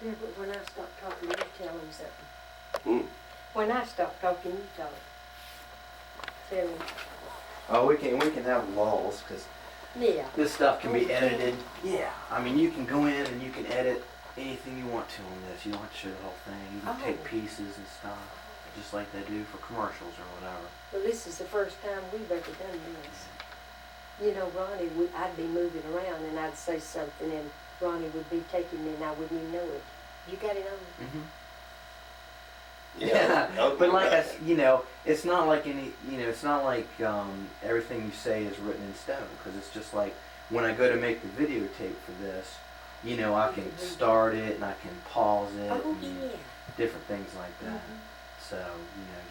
Yeah, but when I stop talking, you tell him something. Hmm. When I stop talking, you talk. Tell him. Oh, we can have lulls because Yeah. this stuff can Oh, be we can? edited. Yeah, I mean you can go in and you can edit anything you want to on this. You don't have to show the whole thing. You can take Oh. pieces and stuff, just like they do for commercials or whatever. Well, this is the first time we've ever done this. You know, Ronnie, I'd be moving around and I'd say something and Ronnie would be taking me and I wouldn't even know it. You got it on? Mm-hmm. Yeah. But like it's not like it's not like everything you say is written in stone because it's just like when I go to make the videotape for this, I can start it and I can pause it Oh, and yeah. different things like that. Mm-hmm. So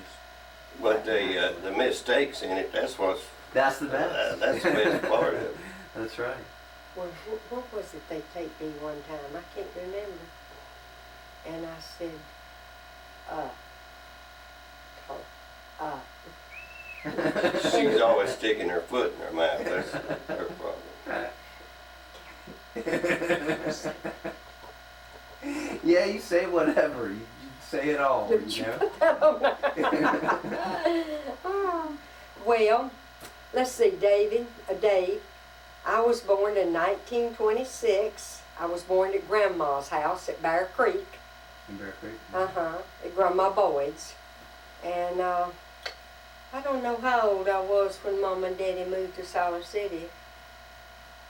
just. But the mistakes in it, that's the That's the best. that's the best part of it. That's right. Well, what was it they taped me one time? I can't remember. And I said, She's always sticking her foot in her mouth. That's her problem. Yeah, you say whatever. You say it all. Did you put that on? Well, let's see, Dave. I was born in 1926. I was born at Grandma's house at Bear Creek. In Bear Creek? At Grandma Boyd's. And I don't know how old I was when Mom and Daddy moved to Siler City.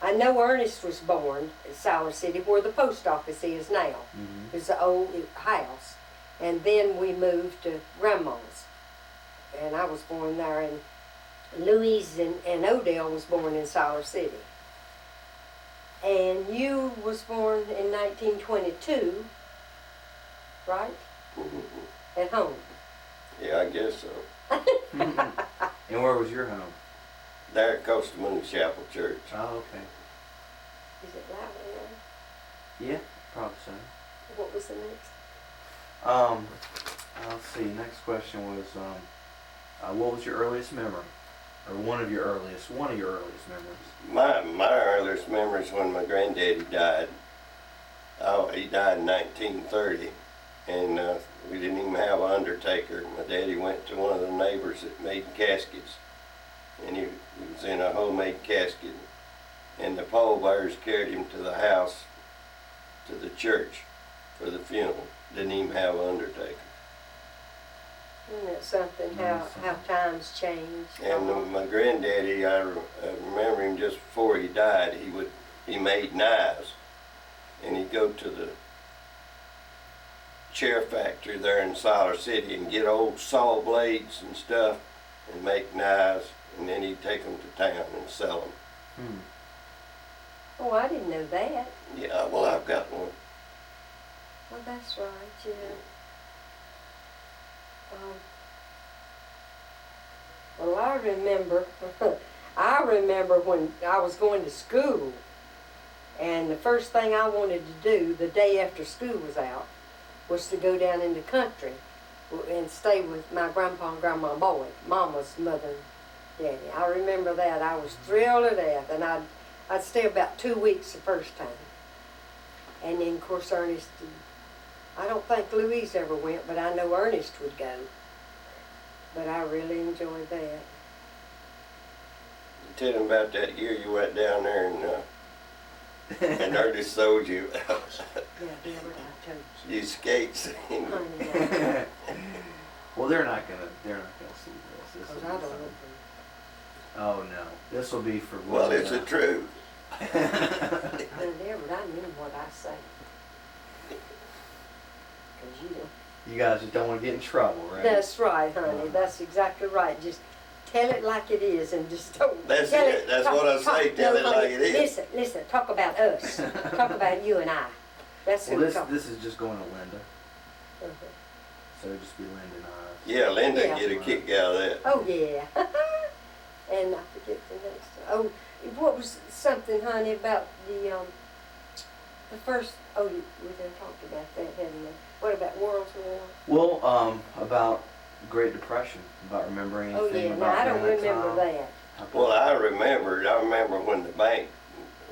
I know Ernest was born at Siler City, where the post office is now. Mm-hmm. It's the old house. And then we moved to Grandma's. And I was born there, and Louise and Odell was born in Siler City. And you was born in 1922, right? Mhm. At home. Yeah, I guess so. And where was your home? There at Costa Moon Chapel Church. Oh, okay. Is it loud enough? Yeah, probably so. What was the next? Let's see. Next question was, what was your earliest memory, or one of your earliest memories? My earliest memories when my granddaddy died. Oh, he died in 1930, and we didn't even have an undertaker. My daddy went to one of the neighbors that made caskets, and he was in a homemade casket, and the pallbearers carried him to the house, to the church, for the funeral. Didn't even have an undertaker. Isn't it something how times change? And my granddaddy, I remember him just before he died. He made knives, and he'd go to the chair factory there in Siler City and get old saw blades and stuff and make knives, and then he'd take them to town and sell them. Oh, I didn't know that. Yeah, well, I've got one. Well, that's right, yeah. Well, I remember when I was going to school, and the first thing I wanted to do the day after school was out was to go down in the country and stay with my grandpa and grandma Boyd, Mama's mother and daddy. I remember that. I was thrilled to death, and I'd stay about 2 weeks the first time. And then, of course, Ernest, I don't think Louise ever went, but I know Ernest would go. But I really enjoyed that. Tell him about that year you went down there and Ernest sold you Yeah, Delbert, I told you. you skates. Honey, Well, they're not gonna see this. This will because be I don't know. something- Oh no, this will be for. Well, it's the truth. Delbert, I mean what I say. Because you know. You guys just don't want to get in trouble, right? That's right, honey. That's exactly right. Just tell it like it is and just don't. That's tell it. That's what I say. Tell it honey, like it is. Listen. Talk about us. Talk about you and I. That's who Well, we talk. this is just going to Linda, Uh-huh. so it'll just be Linda and I. Yeah, Linda Yeah. get a kick out of that. Oh yeah. And I forget the next. Oh, what was something, honey, about the first? Oh, we done talked about that, hadn't we? What about World War? Well, about Great Depression, about remembering anything Oh yeah. No, about I don't during that remember time? that. How about- Well, I remember when the bank,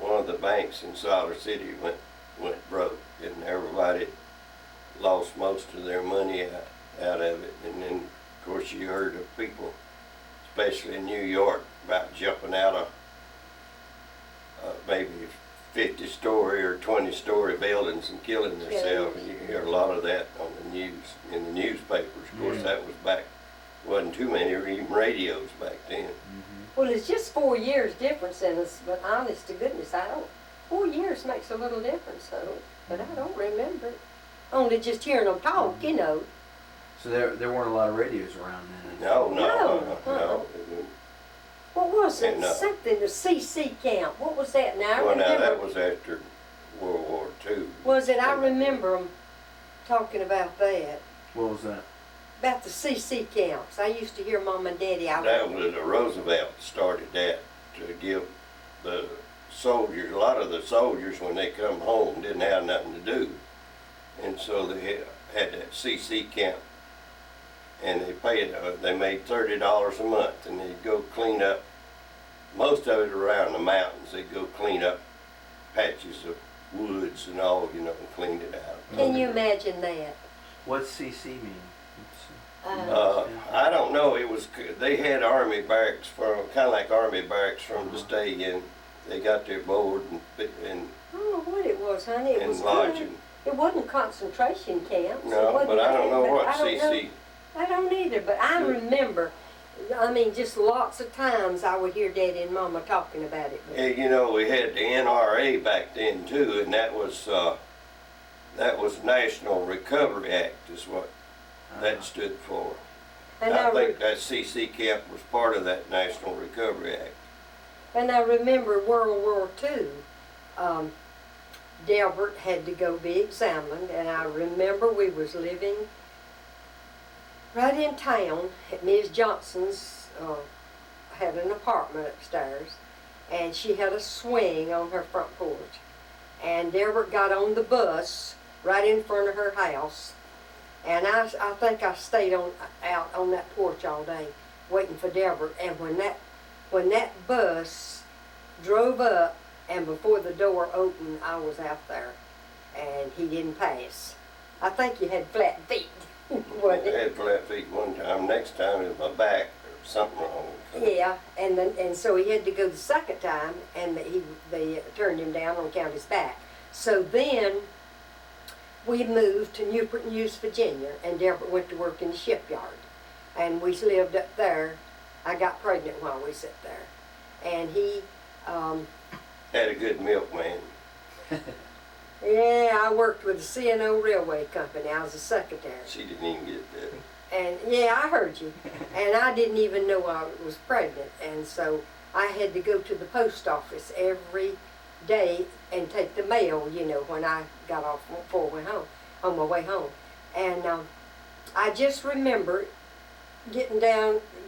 one of the banks in Siler City went broke in and everybody lost most of their money out of it. And then, of course, you heard of people, especially in New York, about jumping out of maybe 50-story or 20-story buildings and killing themselves. And you hear a lot of that on the news, in the newspapers. Of course, that was back, wasn't too many or even radios back then. Well, it's just 4 years difference in us, but honest to goodness, 4 years makes a little difference, so, but I don't remember it. Only just hearing them talk, you know. So there weren't a lot of radios around then? No. What was it? No. Something, the CC camp. What was that? Now, I Well, now remember. that was after World War II. Was it? I remember them talking about that. What was that? About the CC camps. I used to hear Mom and Daddy. That was Roosevelt started that to give the soldiers, a lot of the soldiers when they come home didn't have nothing to do. And so they had that CC camp. And they made $30 a month, and they'd go clean up, most of it around the mountains. They'd go clean up patches of woods and all, you know, and clean it out. Can you imagine that? What's CC mean? I don't know. They had army barracks kind of like army barracks from the stay in. They got their board and Oh, what it was, honey? It was lodging. It wasn't concentration camps. No, but I don't know what CC. I don't either, but I remember, I mean, just lots of times I would hear Daddy and Mama talking about it. Yeah, you know, we had the NRA back then too, and that was National Recovery Act is what that stood for. And I think that CC camp was part of that National Recovery Act. And I remember World War II. Delbert had to go be examined, and I remember we was living right in town at Ms. Johnson's, had an apartment upstairs, and she had a swing on her front porch. And Delbert got on the bus right in front of her house, and I think I stayed out on that porch all day waiting for Delbert. And when that bus drove up, and before the door opened, I was out there, and he didn't pass. I think he had flat feet. I had flat feet one time. Next time it was my back or something wrong. Yeah, and so he had to go the second time, and they turned him down on account of his back. So then we moved to Newport News, Virginia, and Delbert went to work in the shipyard, and we lived up there. I got pregnant while we sat there, and he Had a good milkman. yeah, I worked with the C&O Railway Company. I was a secretary. She didn't even get that. And yeah, I heard you. And I didn't even know I was pregnant. And so I had to go to the post office every day and take the mail, you know, when I got off before I went home, on my way home. And I just remember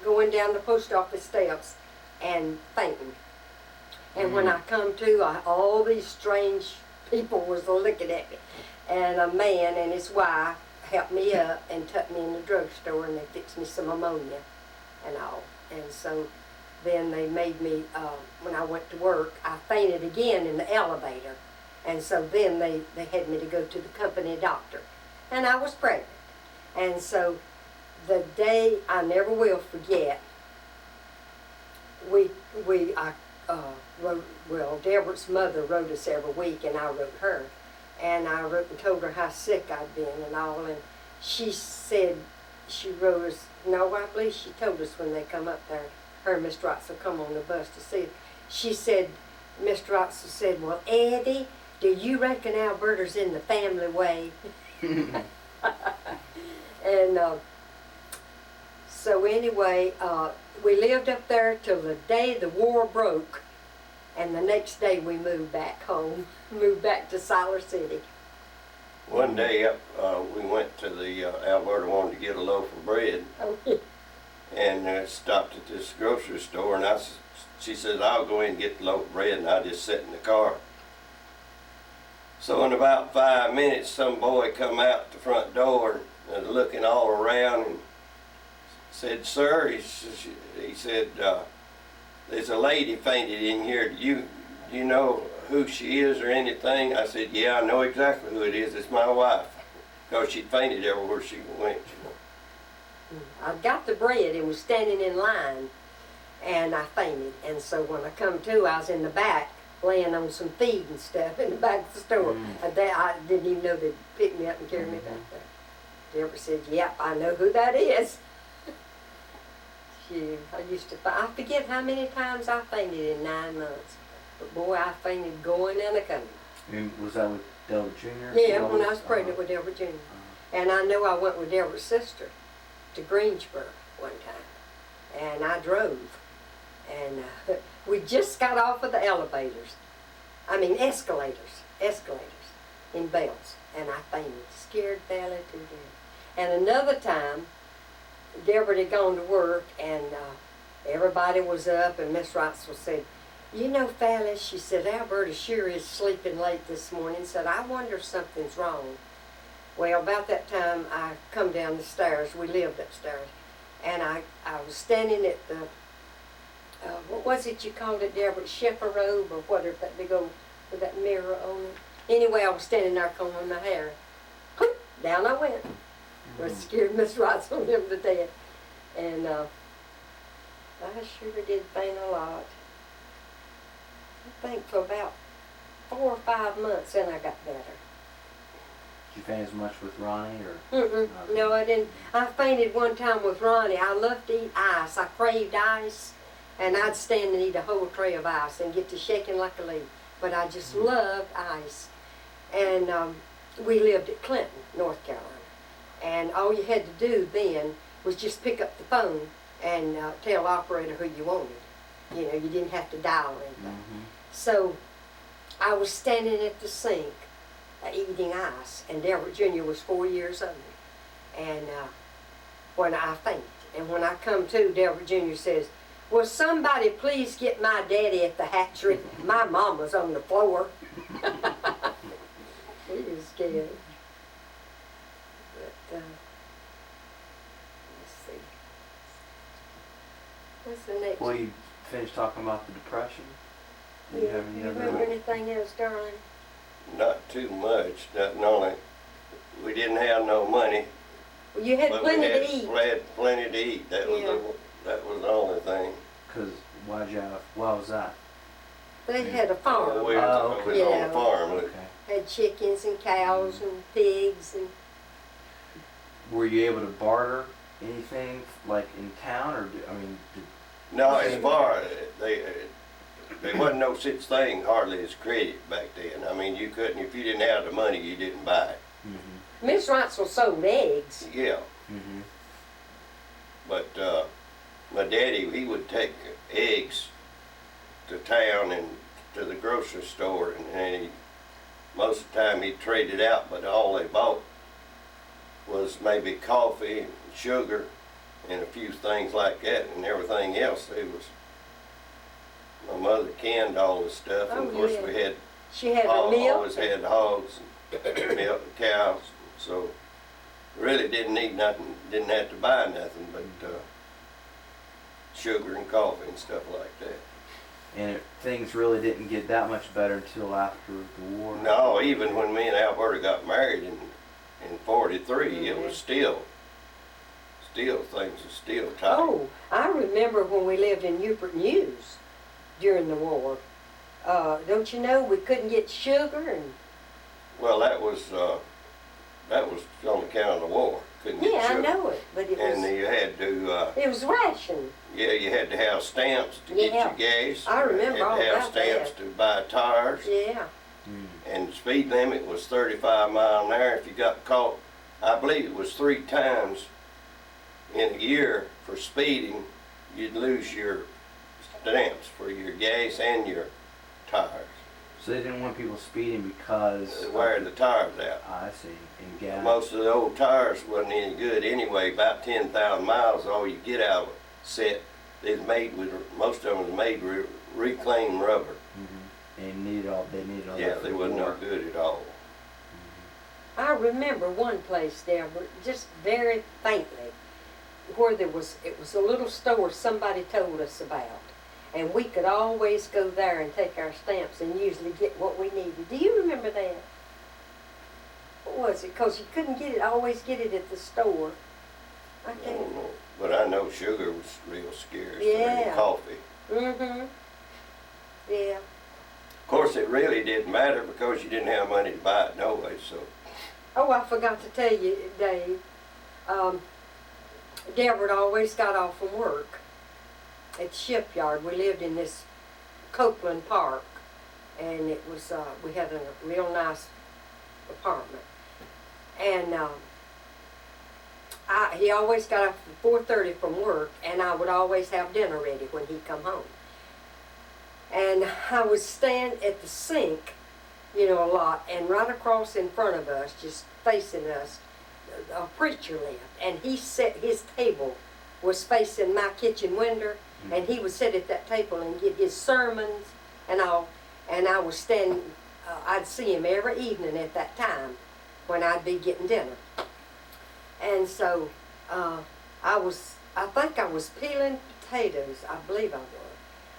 going down the post office steps and fainting. And when I come to, all these strange people was looking at me. And a man and his wife helped me up and took me in the drugstore, and they fixed me some ammonia and all. And so then they made me, when I went to work, I fainted again in the elevator. And so then they had me to go to the company doctor. And I was pregnant. And so the day I never will forget, Delbert's mother wrote us every week, and I wrote her. And I wrote and told her how sick I'd been and all. And she said, she wrote us, no, I believe she told us when they come up there, her and Mr. Wrightson come on the bus to see it. She said, Mr. Wrightson said, well, Eddie, do you reckon Alberta's in the family way? And so anyway, we lived up there till the day the war broke. And the next day we moved back home, moved back to Siler City. One day we went to the Alberta, wanted to get a loaf of bread, and stopped at this grocery store, and she said, I'll go in and get the loaf of bread, and I just sat in the car. So in about 5 minutes, some boy come out the front door and looking all around and said, sir, he said, there's a lady fainted in here. Do you know who she is or anything. I said, yeah, I know exactly who it is. It's my wife. Because she'd fainted everywhere she went, you know. I got the bread and was standing in line, and I fainted. And so when I come to, I was in the back, laying on some feed and stuff in the back of the store. I didn't even know they'd pick me up and carry me back there. Delbert said, yep, I know who that is. I forget how many times I fainted in 9 months. But boy, I fainted going and a coming. And was that with Delbert Jr.? Yeah, when I was pregnant with Delbert Jr. And I know I went with Delbert's sister to Greensboro one time. And I drove. And we just got off of the escalators in Bells. And I fainted, scared Valley to death. And another time, Delbert had gone to work, and everybody was up, and Miss Wrightsville said, you know, Phyllis, she said, Alberta sure is sleeping late this morning. Said, I wonder if something's wrong. Well, about that time, I come down the stairs. We lived upstairs. And I was standing at the, what was it you called it, Delbert? Chefferobe or whatever, that big old, with that mirror on it. Anyway, I was standing there combing my hair. Whoop, down I went. Was scared Miss Wrightsville and them to death. And I sure did faint a lot. I think for about 4 or 5 months, then I got better. Did you faint as much with Ronnie, or? No, I didn't. I fainted one time with Ronnie. I loved to eat ice. I craved ice, and I'd stand and eat a whole tray of ice and get to shaking like a leaf. But I just loved ice. And we lived at Clinton, North Carolina. And all you had to do then was just pick up the phone and tell the operator who you wanted. You know, you didn't have to dial or anything. So I was standing at the sink eating ice, and Delbert Jr. was 4 years old. And when I fainted, and when I come to, Delbert Jr. says, will somebody please get my daddy at the hatchery? My mom was on the floor. He was scared. But, let's see. What's the next Well, you finished talking about the Depression? Do you Yeah, have any you other? remember anything else, darling? Not too much, nothing only, we didn't have no money. Well, you had but plenty we had, to eat. We had plenty to eat, that was, Yeah. that was the only thing. Because, why was that? They had a farm. We was, Oh, we was okay. on the farm. Okay. Had chickens and cows and pigs and. Were you able to barter anything, like in town, or, No, as far, there wasn't no such thing hardly as credit back then. I mean, you couldn't, if you didn't have the money, you didn't buy it. Miss Wrightsville sold eggs. Yeah. But my daddy, he would take eggs to town and to the grocery store, and he, most of the time he'd trade it out, but all they bought was maybe coffee and sugar and a few things like that, and everything else, it was, my mother canned all the stuff, and of course yeah. we had, She had a milk. always had hogs and milk and cows, so really didn't need nothing, didn't have to buy nothing but sugar and coffee and stuff like that. And things really didn't get that much better until after the war? No, even when me and Alberta got married in 43, it was still things were still tight. Oh, I remember when we lived in Newport News during the war. Don't you know we couldn't get sugar and. Well, that was on account of the war. Couldn't get Yeah, sugar. I know it, but it And was. you had to, It was ration. yeah, you had to have stamps to get Yeah. your gas. I remember you all had to have about stamps that. to buy tires. Yeah. And the speed limit was 35 miles an hour. If you got caught, I believe it was 3 times in a year for speeding, you'd lose your stamps for your gas and your tires. So they didn't want people speeding because... They wear the tires out. I see. And gas. Most of the old tires wasn't any good anyway. About 10,000 miles, all you get out of it set. They're made with, most of them was made with reclaimed rubber. And they needed all Yeah, that for they the wasn't no war. good at all. I remember one place there, just very faintly, where it was a little store somebody told us about. and we could always go there and take our stamps and usually get what we needed. Do you remember that? What was it? Because you couldn't always get it at the store. I I can't. don't know. But I know sugar was real scarce. Yeah. And coffee. Mm-hmm. Yeah. Of course, it really didn't matter because you didn't have money to buy it no way, so. Oh, I forgot to tell you, Dave. Delbert always got off from work at the shipyard. We lived in this Copeland Park, and it was we had a real nice apartment. And he always got off at 4:30 from work, and I would always have dinner ready when he'd come home. And I would stand at the sink, you know, a lot, and right across in front of us, just facing us, a preacher lived, and his table was facing my kitchen window, and he would sit at that table and give his sermons and all, and I would stand, I'd see him every evening at that time when I'd be getting dinner. And so I think I was peeling potatoes, I believe I was,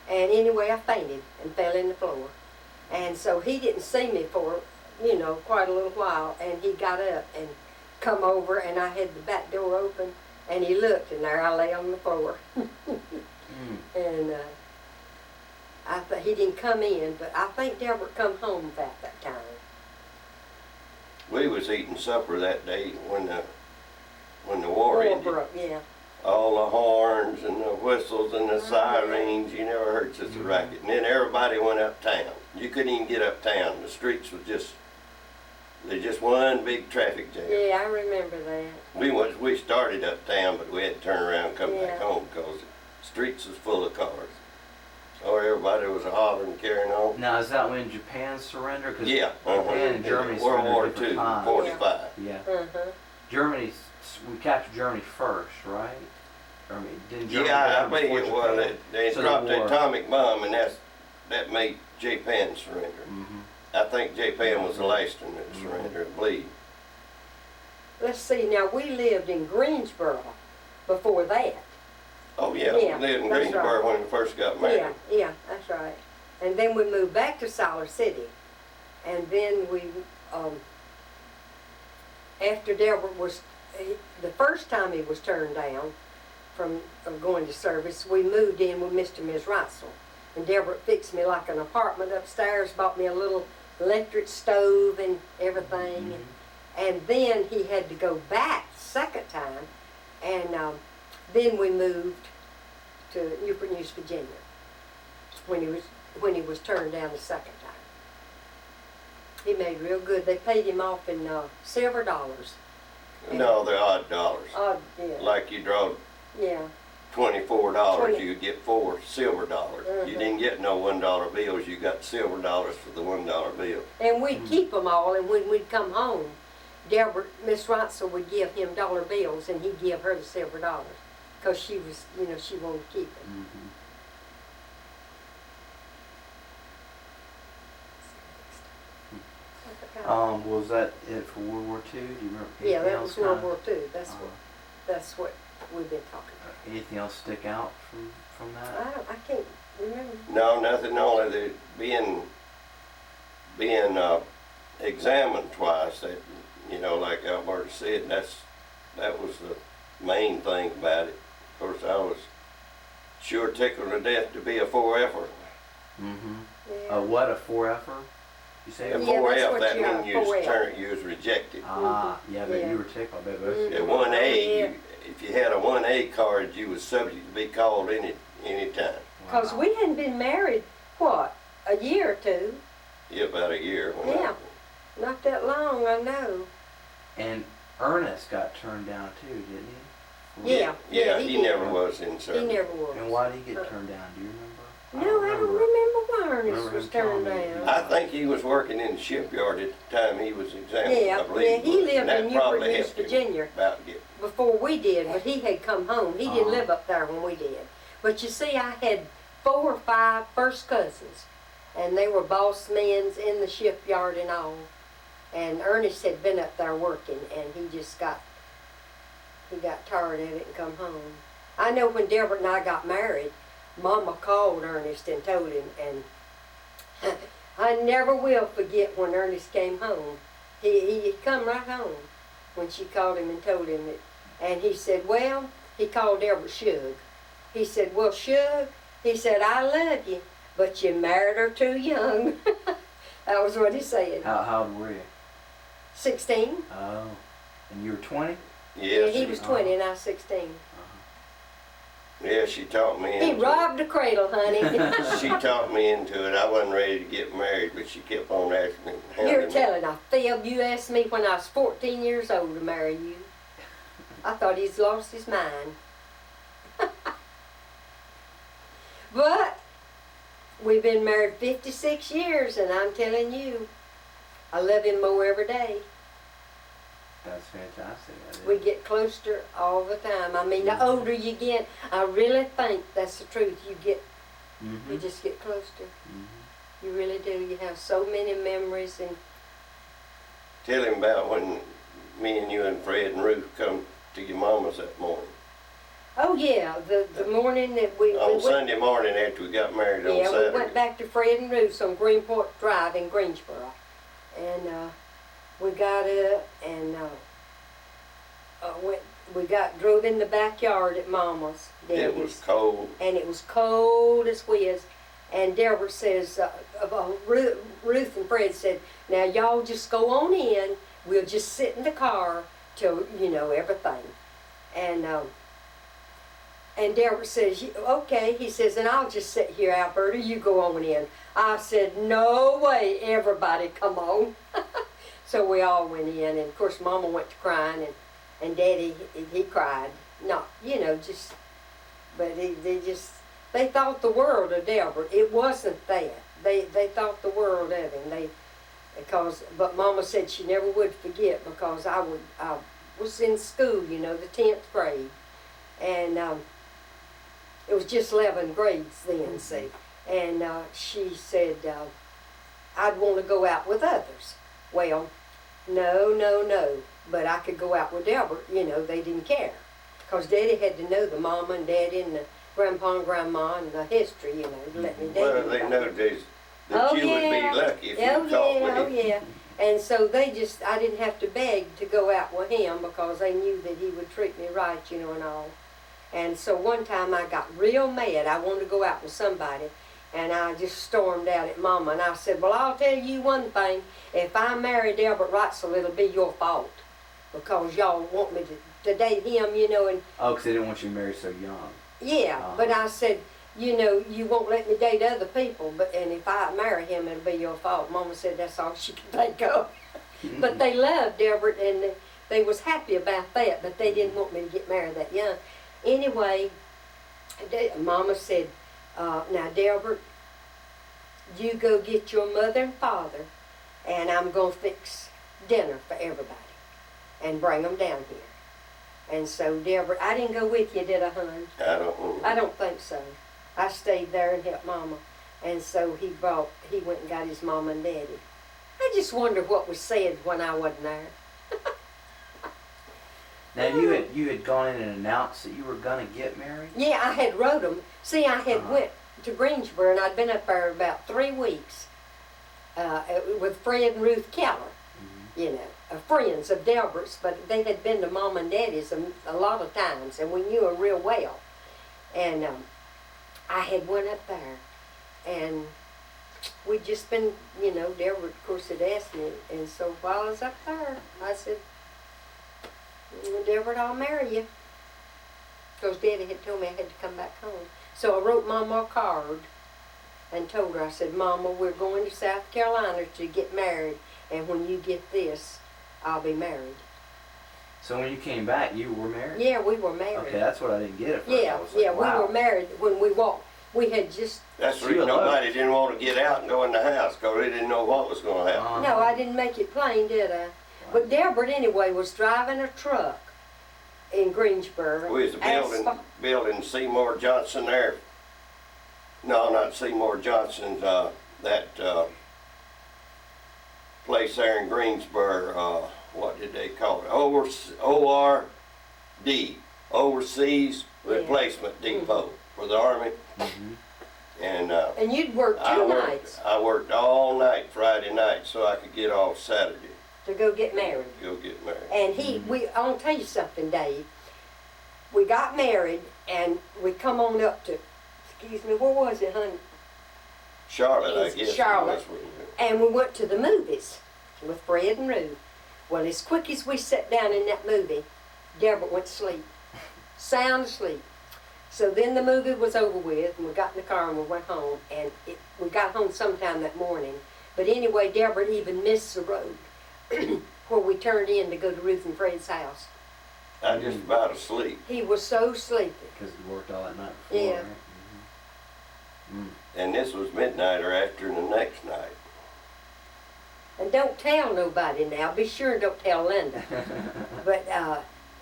and anyway I fainted and fell in the floor. And so he didn't see me for, you know, quite a little while, and he got up and come over, and I had the back door open, and he looked, and there I lay on the floor. And he didn't come in, but I think Delbert come home about that time. We was eating supper that day when the war ended. broke, yeah. All the horns and the whistles and the sirens, you never heard such a racket. And then everybody went uptown. You couldn't even get uptown. The streets was just one big traffic jam. Yeah, I remember that. We started uptown, but we had to turn around and come back Yeah. home because the streets was full of cars. So everybody was hollering and carrying on. Now, is that when Japan surrendered? 'Cause Yeah, Japan and Germany World surrendered War at different II, times. 45. Yeah. Uh-huh. We captured Germany first, right? I mean, didn't Germany Yeah, I go believe before it was. Japan? They So dropped the the war. atomic bomb, and that made Japan surrender. Mhm. I think Japan was the last one that surrendered, I believe. Let's see, now we lived in Greensboro before that. Oh, yeah, Yeah, we lived in that's Greensboro right. when we first got married. Yeah, that's right. And then we moved back to Siler City. And then we, after Delbert was, the first time he was turned down from going to service, we moved in with Mr. and Ms. Reitzel. And Delbert fixed me like an apartment upstairs, bought me a little electric stove and everything. And then he had to go back the second time, and then we moved to Newport News, Virginia, when he was turned down the second time. He made real good. They paid him off in silver dollars. No, they're odd dollars. Odd, yeah. Like you draw Yeah. $24, 20. you would get 4 silver dollars. You didn't get no $1 bills, you got silver dollars for the $1 bill. And we'd keep them all, and when we'd come home, Delbert, Miss Reitzel would give him dollar bills, and he'd give her the silver dollars, because she was, you know, she wanted to keep them. Was that it for World War II? Do you remember? Yeah, anything that else was World kinda- War II. That's what we've been talking about. Anything else stick out from that? I can't remember. No, nothing, only the being examined twice, that, you know, like Alberta said, that was the main thing about it. Of course, I was sure tickled to death to be a 4F'er. Yeah. What, a 4F'er? You say? A Yeah, 4F, that's what that you are, means you was 4F. you was rejected. Yeah, but Yeah. you were tickled. I bet most of At you 1A, yeah. if you had a 1A card, you was subject to be called any time. Because we hadn't been married, what, a year or two? Yeah, about a year. When Yeah. Not that long, I know. And Ernest got turned down too, didn't he? Yeah. Yeah, he he did. never was in He service. never was. And why did he get turned down? Do you remember? No, I don't remember why Ernest Remember was him turned telling me. down. I think he was working in the shipyard at the time he was examined. Yeah, I believe yeah, he was. lived And that in Newport probably News, helped him Virginia. About get. Before we did, but he had come home. He didn't live up there when we did. But you see, I had 4 or 5 first cousins, and they were boss men in the shipyard and all. And Ernest had been up there working, and he got tired of it and come home. I know when Delbert and I got married, Mama called Ernest and told him, and I never will forget when Ernest came home. He come right home when she called him and told him it. And he said, well, he called Delbert Shug. He said, well, Shug, he said, I love you, but you married her too young. That was what he said. How old were you? 16. Oh, and you were 20? Yeah, he was 20 and I was 16. Yeah, she taught me He into robbed the cradle, honey. it. She taught me into it. I wasn't ready to get married, but she kept on asking me. You're hounding me. telling a fib. You asked me when I was 14 years old to marry you. I thought he's lost his mind. But we've been married 56 years, and I'm telling you, I love him more every day. That's fantastic. That is. We get closer all the time. I mean, the older you get, I really think that's the truth. You Mm-hmm. just get closer. Mm-hmm. You really do. You have so many memories, and Tell him about when me and you and Fred and Ruth come to your mama's that morning. oh yeah, the morning that we On went, Sunday morning after we got married on yeah, Saturday. we went back to Fred and Ruth's on Greenport Drive in Greensboro, and we got up and drove in the backyard at Mama's. It was cold. And it was cold as whiz. And Delbert says, Ruth and Fred said, now y'all just go on in. We'll just sit in the car till, everything. And Delbert says, okay. He says, and I'll just sit here, Alberta. You go on in. I said, no way. Everybody come on. So we all went in. And, of course, Mama went to crying. And Daddy, he cried. Not, but they thought the world of Delbert. It wasn't that. They thought the world of him. But Mama said she never would forget because I was in school, the 10th grade. And it was just 11 grades then, see. And she said, I'd want to go out with others. Well, no. But I could go out with Delbert, they didn't care. Because Daddy had to know the mama and Daddy and the grandpa and grandma and the history, to let me date Well, they about know it. that you would be lucky if you caught me. Oh yeah. And so I didn't have to beg to go out with him because they knew that he would treat me right, and all. And so one time I got real mad. I wanted to go out with somebody. And I just stormed out at Mama. And I said, well, I'll tell you one thing. If I marry Delbert Wrightsell, it'll be your fault. Because y'all want me to date him, and... Oh, because they didn't want you to marry so young. Yeah, but I said, you won't let me date other people, and if I marry him, it'll be your fault. Mama said that's all she could think of. But they loved Delbert, and they was happy about that, but they didn't want me to get married that young. Anyway, Mama said, now, Delbert, you go get your mother and father, and I'm going to fix dinner for everybody and bring them down here. And so, Delbert, I didn't go with you, did I, hon? I don't know. I don't think so. I stayed there and helped Mama. And so he went and got his mama and daddy. I just wonder what was said when I wasn't there. Now, you had gone in and announced that you were going to get married? Yeah, I had wrote them. See, I had went to Greensboro, and I'd been up there about 3 weeks with Fred and Ruth Keller, friends of Delbert's, but they had been to Mom and Daddy's a lot of times, and we knew her real well. And I had went up there, and we'd just been, Delbert, of course, had asked me, and so while I was up there, I said, Delbert, I'll marry you. Because Daddy had told me I had to come back home. So I wrote Mama a card and told her, I said, Mama, we're going to South Carolina to get married, and when you get this, I'll be married. So when you came back, you were married? Yeah, we were married. Okay, that's what I didn't get at first. Yeah, I was like, wow. we were married when we walked. We had just... That's the reason nobody didn't want to get out and go in the house, because they didn't know what was going to happen. No, I didn't make it plain, did I? But Delbert, anyway, was driving a truck in Greensboro. We was building Seymour Johnson there. No, not Seymour Johnson's, that place there in Greensboro, what did they call it? ORD, Overseas Replacement Depot. for the Army. Mm-hmm. And And you'd work two nights I worked all night Friday night so I could get off Saturday to go get married. to go get married. And I want to tell you something, Dave. We got married and we come on up to, excuse me, where was it, honey? Charlotte, I It's guess. Charlotte. It was. And we went to the movies with Fred and Ruth. Well, as quick as we sat down in that movie, Delbert went to sleep. Sound asleep. So then the movie was over with, and we got in the car and we went home. And we got home sometime that morning. But anyway, Delbert even missed the road where we turned in to go to Ruth and Fred's house. I just about asleep. He was so sleepy. Because you worked all that night before, Yeah. right? Mm-hmm. And this was midnight or after the next night. And don't tell nobody now. Be sure and don't tell Linda. But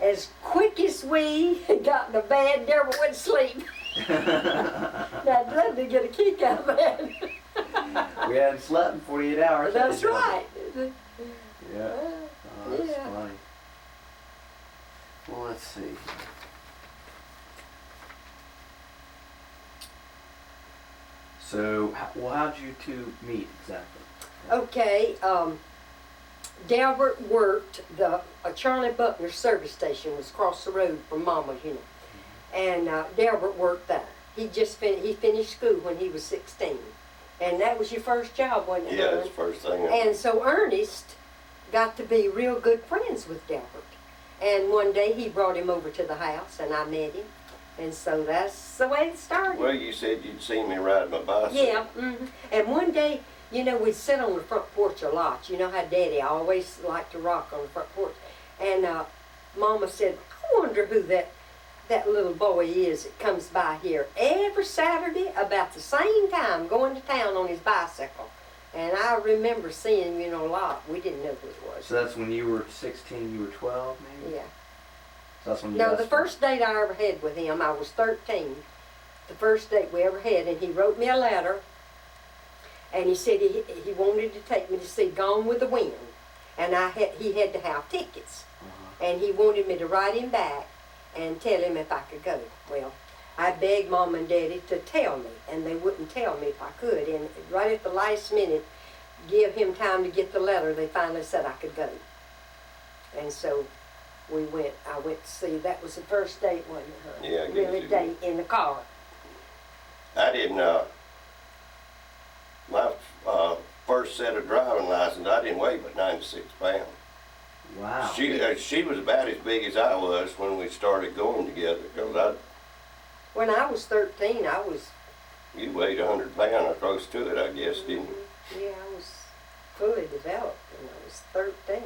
as quick as we got in the bed, Delbert went to sleep. Now, Linda get a kick out of that. We hadn't slept in 48 hours. That's right. Yeah. Oh, that's Yeah. funny. Well, let's see. So, how'd you two meet exactly? Okay, Delbert worked Charlie Buckner's service station was across the road from Mama's, you know. And Delbert worked there. He finished school when he was 16. And that was your first job, wasn't it? Yeah, hon? that's the first thing. And so Ernest got to be real good friends with Delbert. And one day he brought him over to the house and I met him. And so that's the way it started. Well, you said you'd seen me ride my bicycle. Yeah, and one day, you know, we'd sit on the front porch a lot. You know how Daddy always liked to rock on the front porch. And Mama said, I wonder who that little boy is that comes by here every Saturday about the same time going to town on his bicycle. And I remember seeing him, you know, a lot. We didn't know who it was. So that's when you were 16, you were 12 maybe? Yeah. So that's when you No, asked the first date I ever had with him, I was 13. The first date we ever had, and he wrote me a letter, and he said he wanted to take me to see Gone with the Wind, and he had to have tickets, and he wanted me to write him back and tell him if I could go. Well, I begged Mom and Daddy to tell me, and they wouldn't tell me if I could, and right at the last minute, give him time to get the letter, they finally said I could go. And so I went to see, that was the first date, wasn't it, huh? Yeah, I guess Really it date in the car. I didn't, my first set of driving license, I didn't weigh but 96 pounds. Wow. She was about as big as I was when we started going together, because When I was 13, you weighed 100 pounds or close to it, I guess, didn't you? yeah, I was fully developed when I was 13.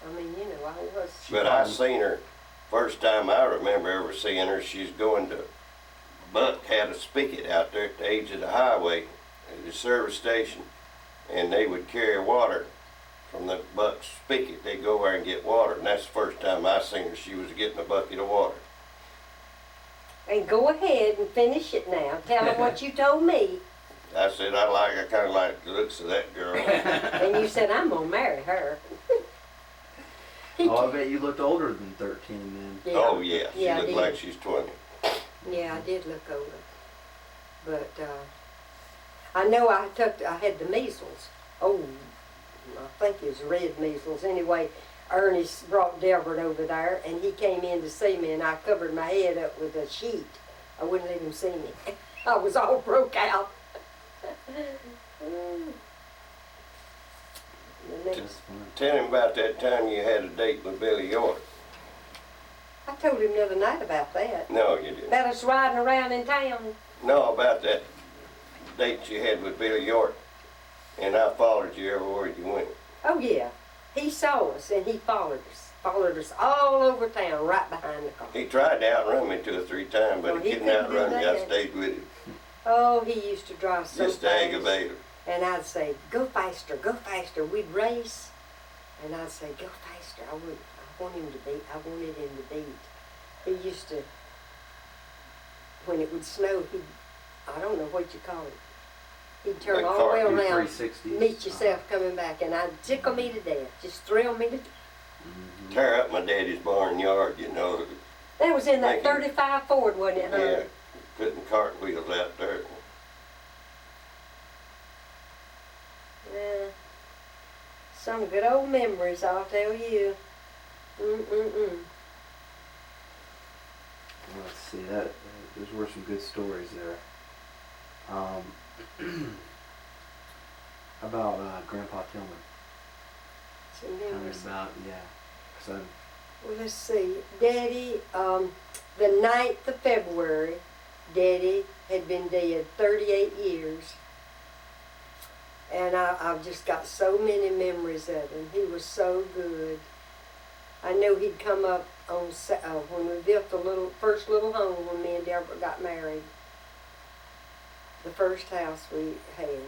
I mean, you know, I was. But I seen her, first time I remember ever seeing her, she's going to, Buck had a spigot out there at the edge of the highway at the service station, and they would carry water from the Buck's spigot. They'd go there and get water, and that's the first time I seen her. She was getting a bucket of water. And go ahead and finish it now. Tell them what you told me. I said, I kind of like the looks of that girl. And you said, I'm going to marry her. Oh, I bet you looked older than 13 then. Yeah. Oh, yeah, she Yeah, I looked did. like she's 20. Yeah, I did look older. But I know I had the measles. Oh, I think it was red measles. Anyway, Ernest brought Delbert over there, and he came in to see me, and I covered my head up with a sheet. I wouldn't let him see me. I was all broke out. The next, Tell him about that time you had a date with Billy York. I told him the other night about that. No, you didn't. About us riding around in town. No, about that date you had with Billy York, and I followed you everywhere you went. Oh, yeah. He saw us, and he followed us all over town, right behind the car. He tried to outrun me 2 or 3 times, but Well, he he couldn't couldn't do outrun me. I that. stayed with him, Oh, he used to drive so just to fast. aggravate him. And I'd say, go faster, go faster. We'd race, and I'd say, go faster. I wanted him to beat. He used to, when it would snow, I don't know what you call it. He'd turn Like all the way cartoon around, 360s. meet yourself coming back, and I'd tickle me to death, just thrill me to death. Mhm. Tear up my daddy's barnyard, you know. That was in that Thank you. 35 Ford, wasn't it, honey? Yeah, putting cartwheels out there. Yeah. Some good old memories, I'll tell you. Mm-mm-mm. Let's see, those were some good stories there. About Grandpa Tillman. Some Tell me memories. about, yeah. 'Cause Well, let's see. Daddy, the 9th of February, Daddy had been dead 38 years. And I've just got so many memories of him. He was so good. I know he'd come up on when we built the first little home when me and Delbert got married. The first house we had.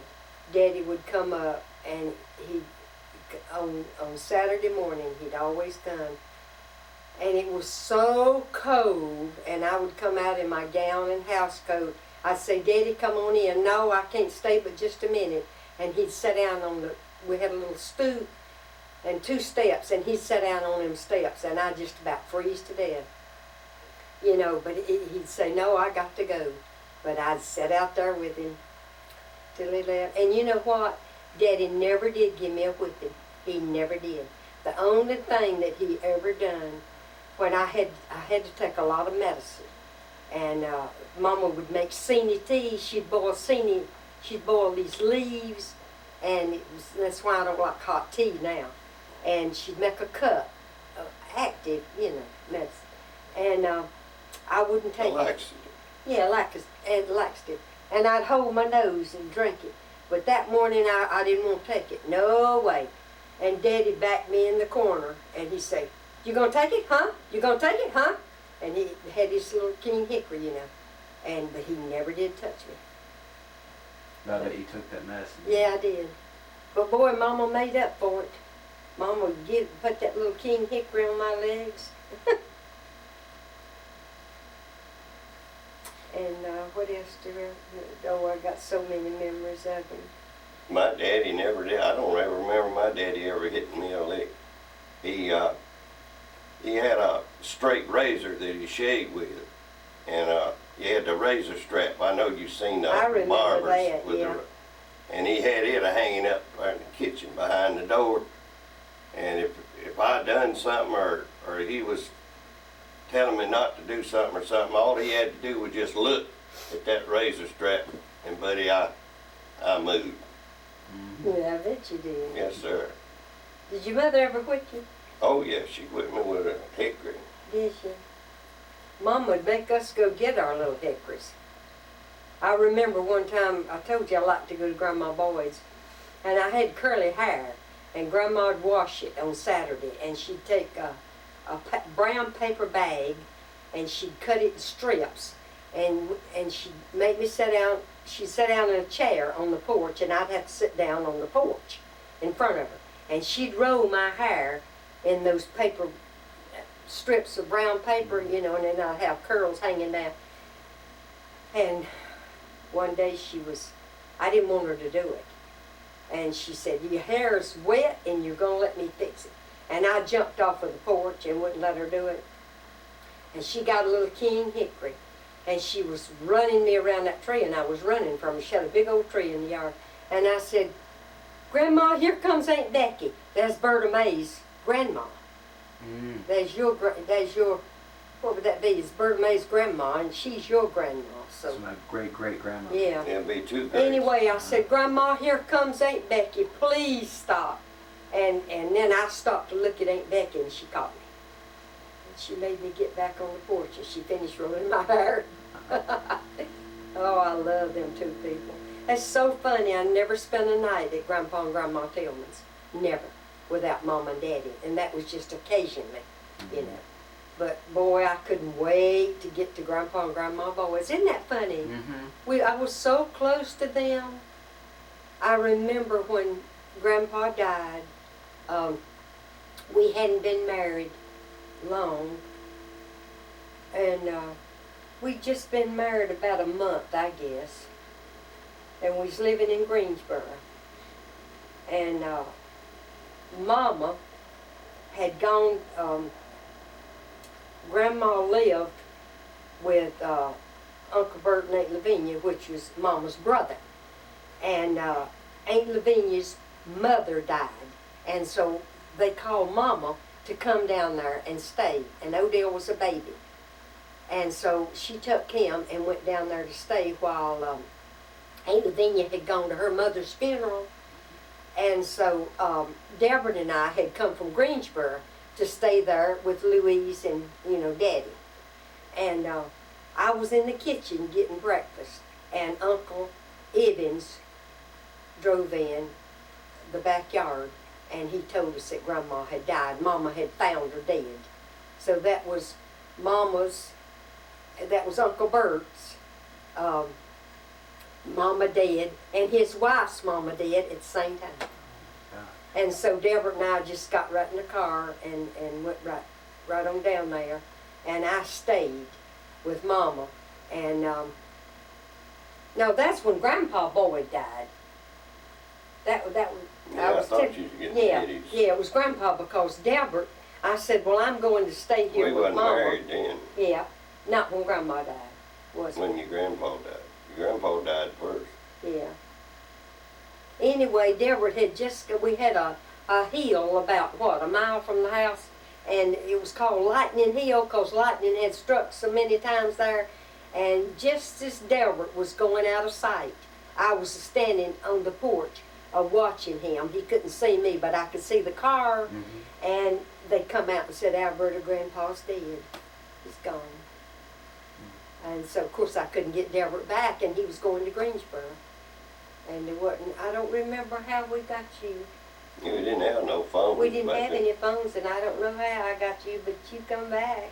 Daddy would come up, and on Saturday morning he'd always come. And it was so cold, and I would come out in my gown and house coat. I'd say, Daddy, come on in. No, I can't stay but just a minute. And he'd sit down we had a little stoop and 2 steps, and he'd sit down on them steps, and I just about freeze to death. You know, but he'd say, no, I got to go. But I'd sit out there with him till he left. And you know what? Daddy never did give me a whipping. He never did. The only thing that he ever done, when I had to take a lot of medicine, and Mama would make sini tea. She'd boil these leaves, and that's why I don't like hot tea now. And she'd make a cup of active, medicine. And I wouldn't take it. Yeah, laxative. And I'd hold my nose and drink it. But that morning I didn't want to take it. No way. And Daddy backed me in the corner, and he said, you gonna take it, huh? You gonna take it, huh? And he had his little King Hickory, but he never did touch me. I bet you took that medicine. Yeah, I did. But boy, Mama made up for it. Mama would put that little King Hickory on my legs. And what else I got so many memories of him. My daddy never did. I don't ever remember my daddy ever hitting me a lick. He had a straight razor that he shaved with, and he had the razor strap. I know you've seen the I remember barbers that, with yeah. and he had it hanging up right in the kitchen behind the door. And if I done something or he was telling me not to do something or something, all he had to do was just look at that razor strap, and buddy, I moved. Yeah, I bet you did. Yes, sir. Did your mother ever whip you? Oh, yeah, she whipped me with a hickory. Did she? Mom would make us go get our little hickories. I remember one time, I told you I liked to go to Grandma Boyd's, and I had curly hair, and Grandma'd wash it on Saturday, and she'd take a brown paper bag, and she'd cut it in strips, and she'd make me sit down. She'd sit down in a chair on the porch, and I'd have to sit down on the porch in front of her, and she'd roll my hair in those paper strips of brown paper, and then I'd have curls hanging down. And one day I didn't want her to do it. And she said, your hair is wet and you're going to let me fix it. And I jumped off of the porch and wouldn't let her do it. And she got a little King Hickory. And she was running me around that tree, and I was running from her. She had a big old tree in the yard. And I said, Grandma, here comes Aunt Becky. That's Berta May's grandma. That's your, what would that be? It's Berta May's grandma, and she's your grandma. So my great-great-grandma. yeah. It'll be 2 days. Anyway, I said, Grandma, here comes Aunt Becky. Please stop. And then I stopped to look at Aunt Becky, and she caught me. And she made me get back on the porch, and she finished rolling my hair. Oh, I love them 2 people. That's so funny. I never spent a night at Grandpa and Grandma Tillman's. Never. Without Mom and Daddy. And that was just occasionally, But boy, I couldn't wait to get to Grandpa and Grandma Boyd's. Isn't that funny? I was so close to them. I remember when Grandpa died, we hadn't been married long, and we'd just been married about a month, I guess, and we was living in Greensboro, and Mama had gone, Grandma lived with Uncle Bert and Aunt Lavinia, which was Mama's brother. And Aunt Lavinia's mother died. And so they called Mama to come down there and stay. And Odell was a baby. And so she took him and went down there to stay while Aunt Lavinia had gone to her mother's funeral. And so Delbert and I had come from Greensboro to stay there with Louise and, you know, Daddy. And I was in the kitchen getting breakfast, and Uncle Evans drove in the backyard, and he told us that Grandma had died. Mama had found her dead. So that was that was Uncle Bert's mama dead, and his wife's mama dead at the same time. And so Delbert and I just got right in the car and went right on down there, and I stayed with Mama. And no, that's when Grandpa Boyd died. That Yeah, I thought you was getting titties. Yeah, it was Grandpa, because Delbert, I said, well, I'm going to stay here We with wasn't Mama. married then. Yeah, not when Grandma died, was it? When your grandpa died. Your grandpa died first. Yeah. Anyway, Delbert had we had a hill about, what, a mile from the house, and it was called Lightning Hill because lightning had struck so many times there. And just as Delbert was going out of sight, I was standing on the porch watching him. He couldn't see me, but I could see the car, and they come out and said, Alberta, Grandpa's dead. He's gone. And so, of course, I couldn't get Delbert back, and he was going to Greensboro. And there wasn't, I don't remember how we got you. We didn't have no phone. We didn't back have then. any phones, and I don't know how I got you, but you come back.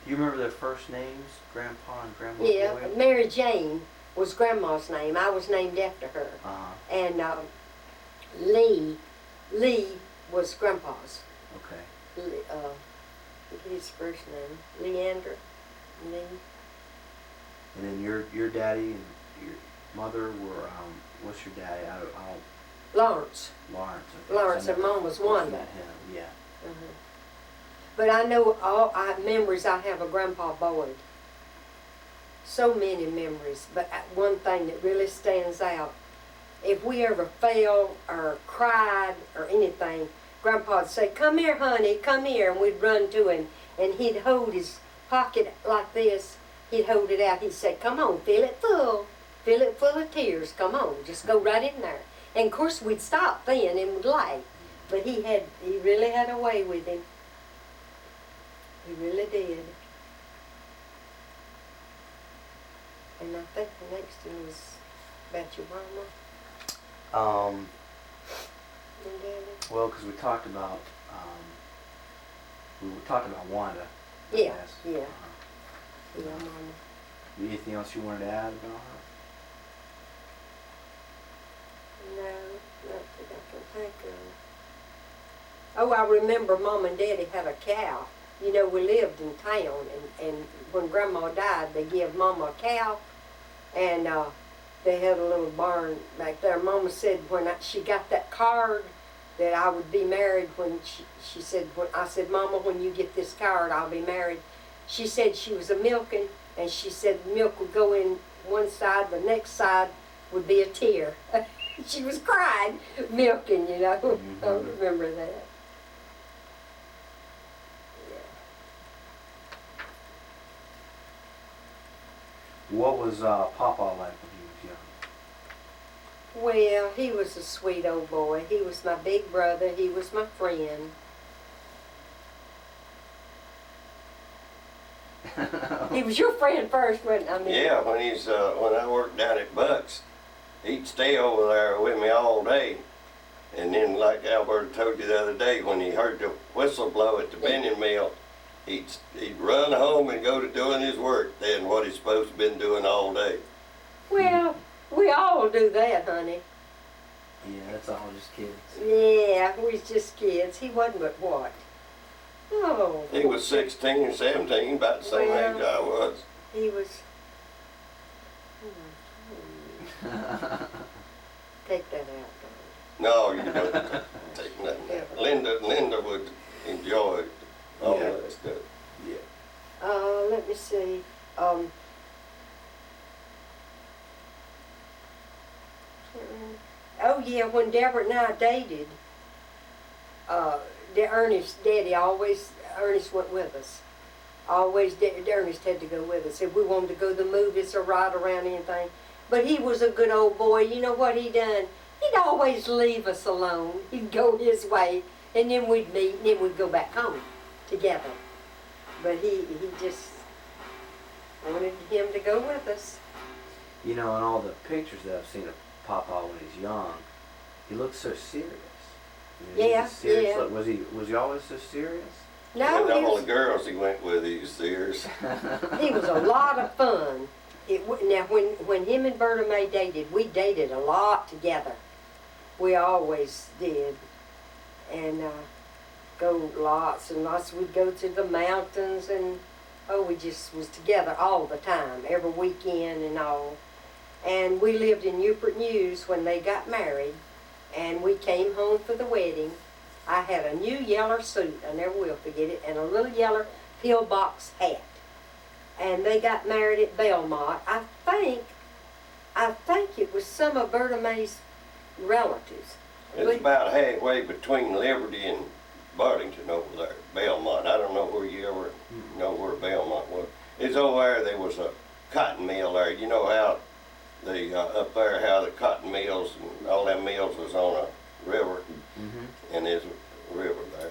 Do you remember their first names, Grandpa and Grandma Yeah, Boyd? Mary Jane was Grandma's name. I was named after her. And Lee was Grandpa's. Okay. His first name, Leander. Lee. And then your daddy and your mother were, what's your daddy? I don't, Lawrence. Lawrence. Okay. Lawrence, So I and never Mom was first Wanda. met him, yeah. But I know all memories I have of Grandpa Boyd. So many memories. But one thing that really stands out, if we ever fell or cried or anything, Grandpa'd say, "Come here, honey, come here," and we'd run to him, and he'd hold his pocket like this. He'd hold it out. He'd say, "Come on, fill it full of tears. Come on, just go right in there." And of course we'd stop then and would laugh. But he really had a way with him. He really did. And I think the next one was about your mama and daddy. Well, because we were talking about Wanda. I Yeah, guess. yeah. Yeah, mama. Anything else you wanted to add about her? No, nothing I can think of. Oh, I remember Mom and Daddy had a cow. You know, we lived in town, and when Grandma died, they gave Mama a cow, and they had a little barn back there. Mama said when she got that card that I would be married, when she said, when I said, "Mama, when you get this card, I'll be married." She said she was a milking, and she said milk would go in one side, the next side would be a tear. She was crying, milking, you know. I remember that. What was Papa like when he was young? Well, he was a sweet old boy. He was my big brother. He was my friend. He was your friend first, wasn't he? I mean, Yeah, when I worked down at Buck's, he'd stay over there with me all day. And then, like Alberta told you the other day, when he heard the whistle blow at the bending mill, he'd run home and go to doing his work then, what he's supposed to have been doing all day. well, we all do that, honey. Yeah, that's all just kids. Yeah, we was just kids. He wasn't but what? Oh. He was 16 or 17, about the same age I was. He was. Take that out, No, you don't take nothing out. Linda would enjoy all Yeah. that stuff. Yeah. yeah, when Delbert and I dated, Ernest's daddy always, Ernest went with us. Always, Ernest had to go with us. If we wanted to go to the movies or ride around anything. But he was a good old boy. You know what he done? He'd always leave us alone. He'd go his way, and then we'd meet, and then we'd go back home together. But he just wanted him to go with us. You know, in all the pictures that I've seen of Papa when he's young, he looks so serious. You know, Yeah, serious yeah. look. Was he always so serious? No, And he all was, the girls he went with, he was serious. he was a lot of fun. Now, when him and Berta Mae dated, we dated a lot together. We always did. And go lots and lots. We'd go to the mountains and, oh, we just was together all the time, every weekend and all. And we lived in Newport News when they got married. And we came home for the wedding. I had a new yellow suit, I never will forget it, and a little yellow pillbox hat. And they got married at Belmont. I think it was some of Berta Mae's relatives. It's about halfway between Liberty and Burlington over there, Belmont. I don't know where you ever know where Belmont was. It's over there was a cotton mill there. You know how up there, how the cotton mills and all them mills was on a river. Mm-hmm. And there's a river there.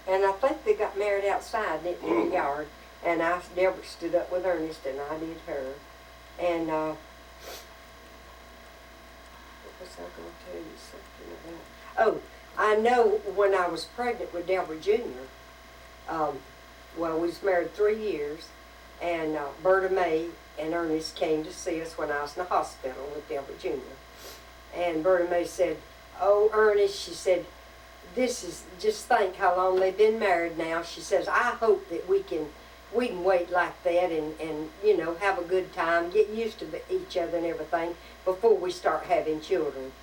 And I think they got married outside in the yard. And Delbert stood up with Ernest and I did her. And what was I going to tell you something about? Oh, I know when I was pregnant with Delbert Jr., well, we was married 3 years, and Berta Mae and Ernest came to see us when I was in the hospital with Delbert Jr. And Berta Mae said, "Oh, Ernest," she said, "this is, just think how long they've been married now." She says, "I hope that we can wait like that and you know, have a good time, get used to each other and everything before we start having children."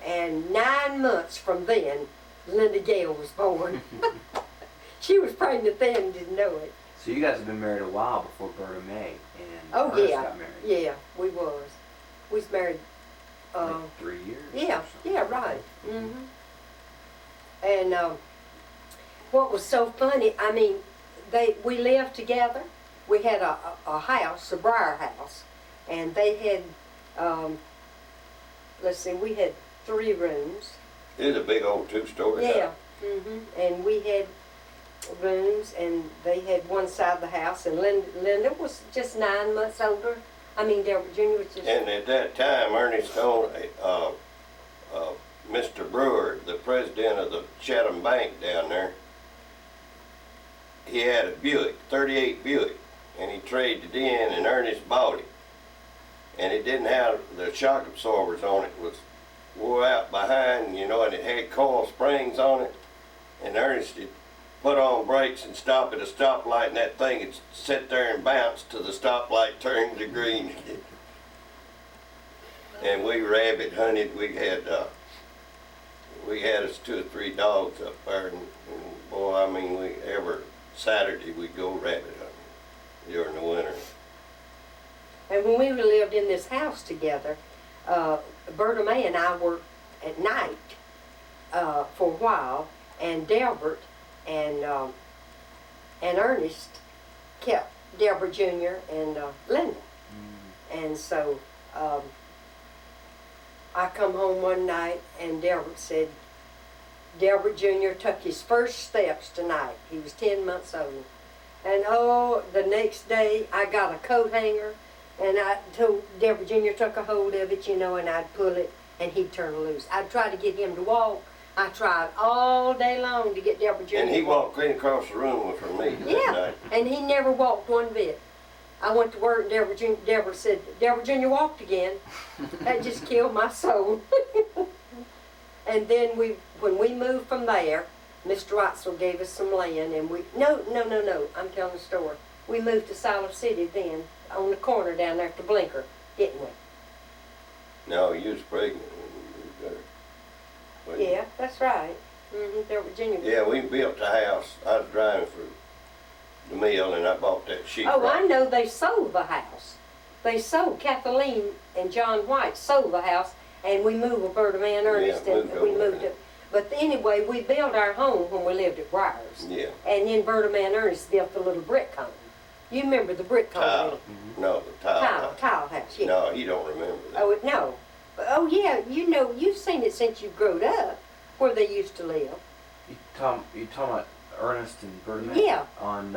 And 9 months from then, Linda Gale was born. She was pregnant then and didn't know it. So you guys have been married a while before Berta Mae and Oh, Ernest yeah. got married. Yeah, we was. We was married. Like 3 years. Yeah, or something. yeah, right. Mm-hmm. And what was so funny, I mean, we lived together. We had a house, a briar house, and they had, let's see, we had 3 rooms. It was a big old two-story house. Yeah. And we had rooms, and they had one side of the house, and Linda was just 9 months older. I mean, Delbert Jr. was just... And at that time, Ernest owned Mr. Brewer, the president of the Chatham Bank down there. He had a Buick, 38 Buick, and he traded it in, and Ernest bought it. And it didn't have the shock absorbers on it. It was wore out behind, you know, and it had coil springs on it. And Ernest had put on brakes and stop at a stoplight, and that thing would sit there and bounce till the stoplight turned to green. And we rabbit hunted. We had us 2 or 3 dogs up there, and boy, I mean, every Saturday we'd go rabbit hunting during the winter. And when we lived in this house together, Berta Mae and I worked at night for a while, and Delbert and Ernest kept Delbert Jr. and Linda. And so I come home one night, and Delbert said, Delbert Jr. took his first steps tonight. He was 10 months old. And oh, the next day I got a coat hanger, and I told Delbert Jr. took a hold of it, you know, and I'd pull it, and he'd turn loose. I'd try to get him to walk. I tried all day long to get Delbert Jr. And he to walk. walked clean across the room from me that Yeah, night. and he never walked one bit. I went to work, and Delbert said, Delbert Jr. walked again. That just killed my soul. And then when we moved from there, Mr. Wrightsville gave us some land, and no, I'm telling the story. We moved to Siler City then, on the corner down there at the Blinker, didn't we? No, you was pregnant when you moved there. Wasn't you? Yeah, that's right. Delbert Jr. Yeah, we built the house. I was driving for the mill, and I bought that sheet Oh, rock. I know they sold the house. They sold, Kathleen and John White sold the house And we moved Alberta, man, Ernest, Yeah, and moved we over moved there. it. But anyway, we built our home when we lived at Briars. Yeah. And then Berta Man Ernest built the little brick home. You remember the brick home? Tile. didn't you? No, the tile. Tile house, yeah. No, you don't remember that. Oh, no. Oh, yeah, you know, you've seen it since you growed up, where they used to live. You talking about Ernest and Birdman? Yeah. On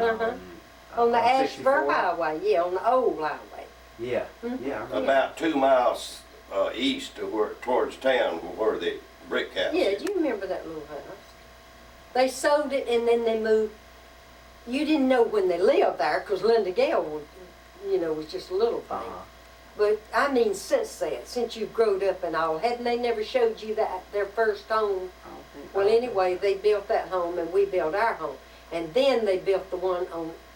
On the Ashburn 64? Highway, yeah, on the old highway. Yeah. Mhm. Yeah. I remember. About 2 miles east of towards town where the brick house Yeah, is. do you remember that little house? They sold it and then they moved. You didn't know when they lived there because Linda Gale was, you know, was just a little thing. But I mean, since then, since you've grown up and all, hadn't they never showed you that their first home? I don't think. Well, anyway, they built that home and we built our home, and then they built the one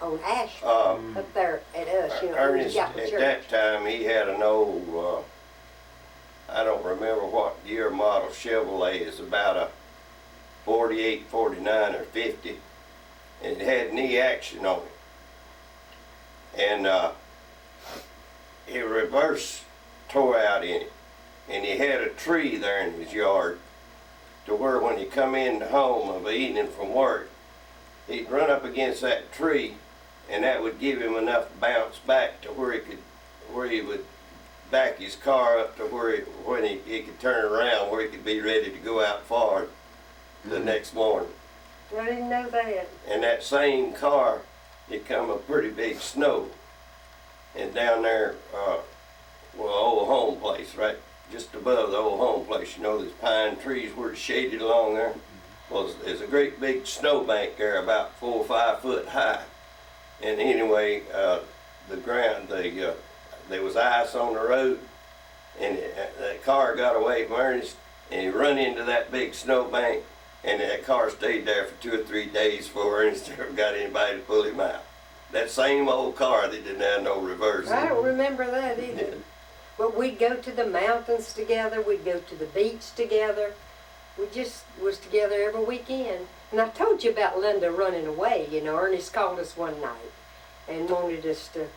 on Ashford up there at us. You know, where you Ernest, got the at church. that time, he had an old, I don't remember what year model Chevrolet. It's about a 48, 49, or 50. And it had knee action on it. And it reverse tore out in it. And he had a tree there in his yard to where when he come in home of an evening from work, he'd run up against that tree, and that would give him enough bounce back to where he would back his car up to when he could turn around, where he could be ready to go out far the next morning. I didn't know that. And that same car, it come a pretty big snow, and down there, well, old home place, right just above the old home place, you know, there's pine trees where it's shaded along there. Well, there's a great big snowbank there, about 4 or 5 foot high. And anyway, the ground, there was ice on the road, and that car got away from Ernest, and he run into that big snowbank, and that car stayed there for 2 or 3 days before Ernest ever got anybody to pull him out. That same old car that didn't have no reverse. I don't remember that either. Yeah. But we'd go to the mountains together. We'd go to the beach together. We just was together every weekend. And I told you about Linda running away. You know, Ernest called us one night and wanted us to,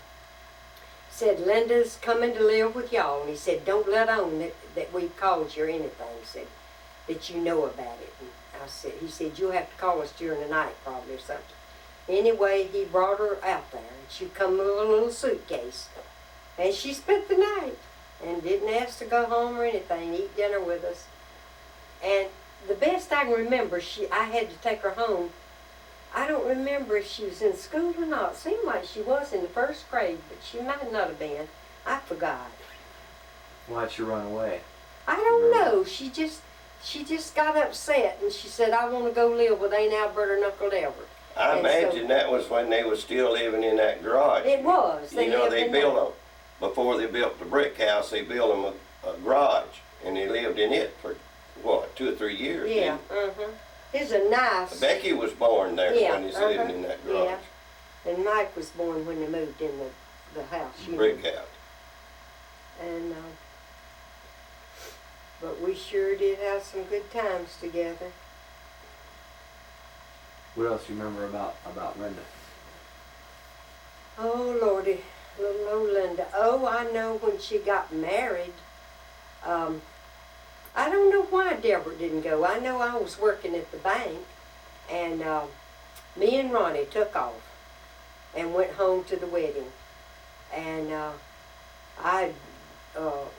said, Linda's coming to live with y'all. And he said, don't let on that we called you or anything. He said, that you know about it. And he said, you'll have to call us during the night probably or something. Anyway, he brought her out there, and she come with a little suitcase. And she spent the night and didn't ask to go home or anything, eat dinner with us. And the best I can remember, I had to take her home. I don't remember if she was in school or not. It seemed like she was in the first grade, but she might not have been. I forgot. Why'd she run away? I don't know. She just got upset, and she said, I want to go live with Aunt Alberta and Uncle Delbert. I And imagine so- that was when they was still living in that garage. It was. You know, lived they in built there. them, before they built the brick house, they built them a garage, and they lived in it for, what, 2 or 3 years? Yeah, It's a nice. Becky was born there Yeah, when he's living in that garage. Yeah. And Mike was born when they moved in the house. You Brick know. house. And, but we sure did have some good times together. What else do you remember about Linda? Oh, Lordy, little old Linda. Oh, I know when she got married. I don't know why Delbert didn't go. I know I was working at the bank, and me and Ronnie took off and went home to the wedding. And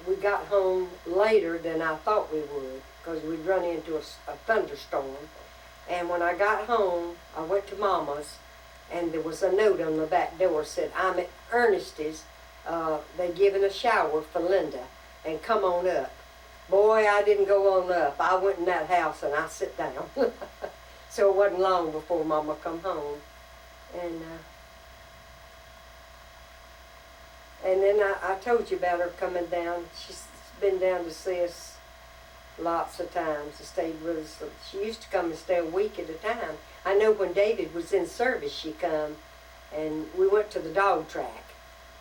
we got home later than I thought we would because we'd run into a thunderstorm. And when I got home, I went to Mama's, and there was a note on the back door said, I'm at Ernest's. They giving a shower for Linda, and come on up. Boy, I didn't go on up. I went in that house and I sit down. So it wasn't long before Mama come home. And then I told you about her coming down. She's been down to see us lots of times and stayed with us. She used to come and stay a week at a time. I know when David was in service, she come, and we went to the dog track.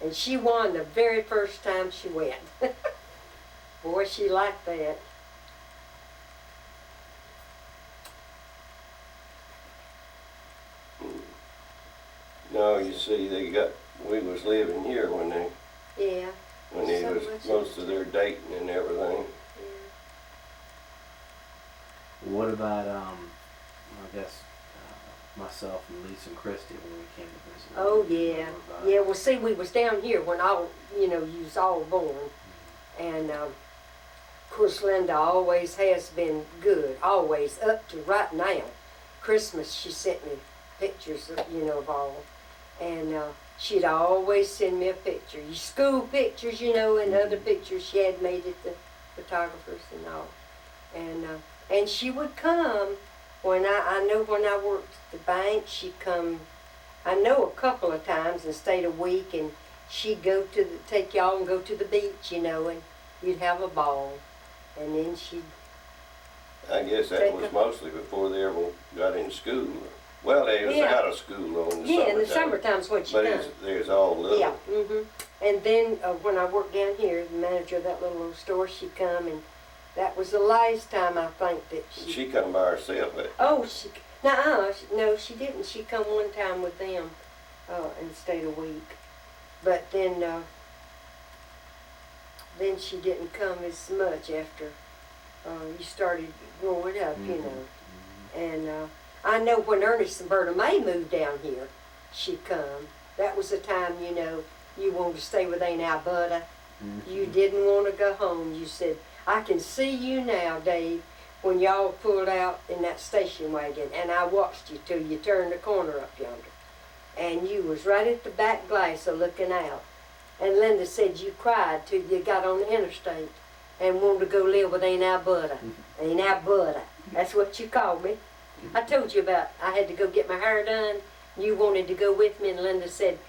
And she won the very first time she went. Boy, she liked that. No, you see, we was living here when they Yeah. was So much most of their dating and everything. Yeah. What about I guess myself and Lisa and Christy when we came to visit? Oh What do you yeah, remember about yeah. Well, see, we was down here when all, you was all born, and of course Linda always has been good, always up to right now. Christmas, she sent me pictures of, of all, and she'd always send me a picture, school pictures, and other pictures she had made at the photographers and all, and she would come when I know when I worked at the bank, she'd come. I know a couple of times and stayed a week, and she'd go to take y'all and go to the beach, and you'd have a ball, and then she'd. I guess that was mostly before they ever got in school. Well, they was out of school though in the summertime. Yeah, in the summertime's when she come. But they was all little. Yeah. And then when I worked down here, the manager of that little store, she'd come, and that was the last time I think that she. She come by herself. Oh, no, she didn't. She come one time with them and stayed a week. But then she didn't come as much after you started growing up, And I know when Ernest and Berta May moved down here, she'd come. That was the time, you wanted to stay with Aunt Alberta. You didn't want to go home. You said, I can see you now, Dave, when y'all pulled out in that station wagon, and I watched you till you turned the corner up yonder. And you was right at the back glass looking out. And Linda said you cried till you got on the interstate and wanted to go live with Aunt Alberta. Aunt Alberta. That's what you called me. I told you about I had to go get my hair done. You wanted to go with me, and Linda said,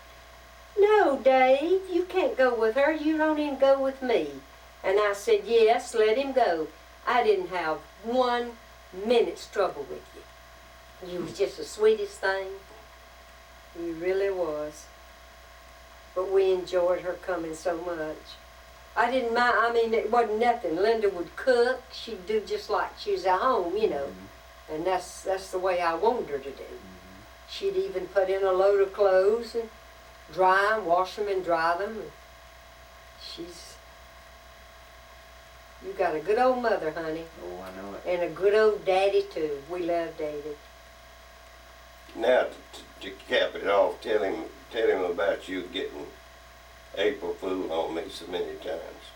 no, Dave, you can't go with her. You don't even go with me. And I said, yes, let him go. I didn't have 1 minute's trouble with you. You was just the sweetest thing. You really was. But we enjoyed her coming so much. I didn't mind. I mean, it wasn't nothing. Linda would cook. She'd do just like she was at home, And that's the way I wanted her to do. She'd even put in a load of clothes and dry them, wash them and dry them. You got a good old mother, honey. Oh, I know it. And a good old daddy, too. We love David. Now, to cap it off, tell him about you getting April Fool on me so many times.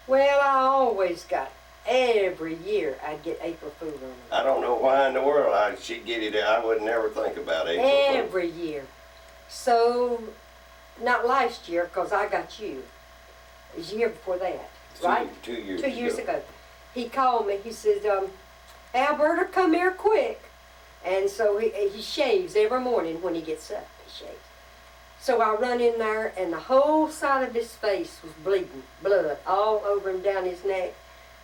Well, I always got, every year I'd get April Fool on me. I don't know why in the world she'd get it. I would never think about April Fool. Every year. So, not last year, because I got you. It was the year before that, right? 2 years 2 years ago. He called me. He says, Alberta, come here quick. And so he shaves every morning when he gets up. He shaves. So I run in there, and the whole side of his face was bleeding, blood all over him down his neck.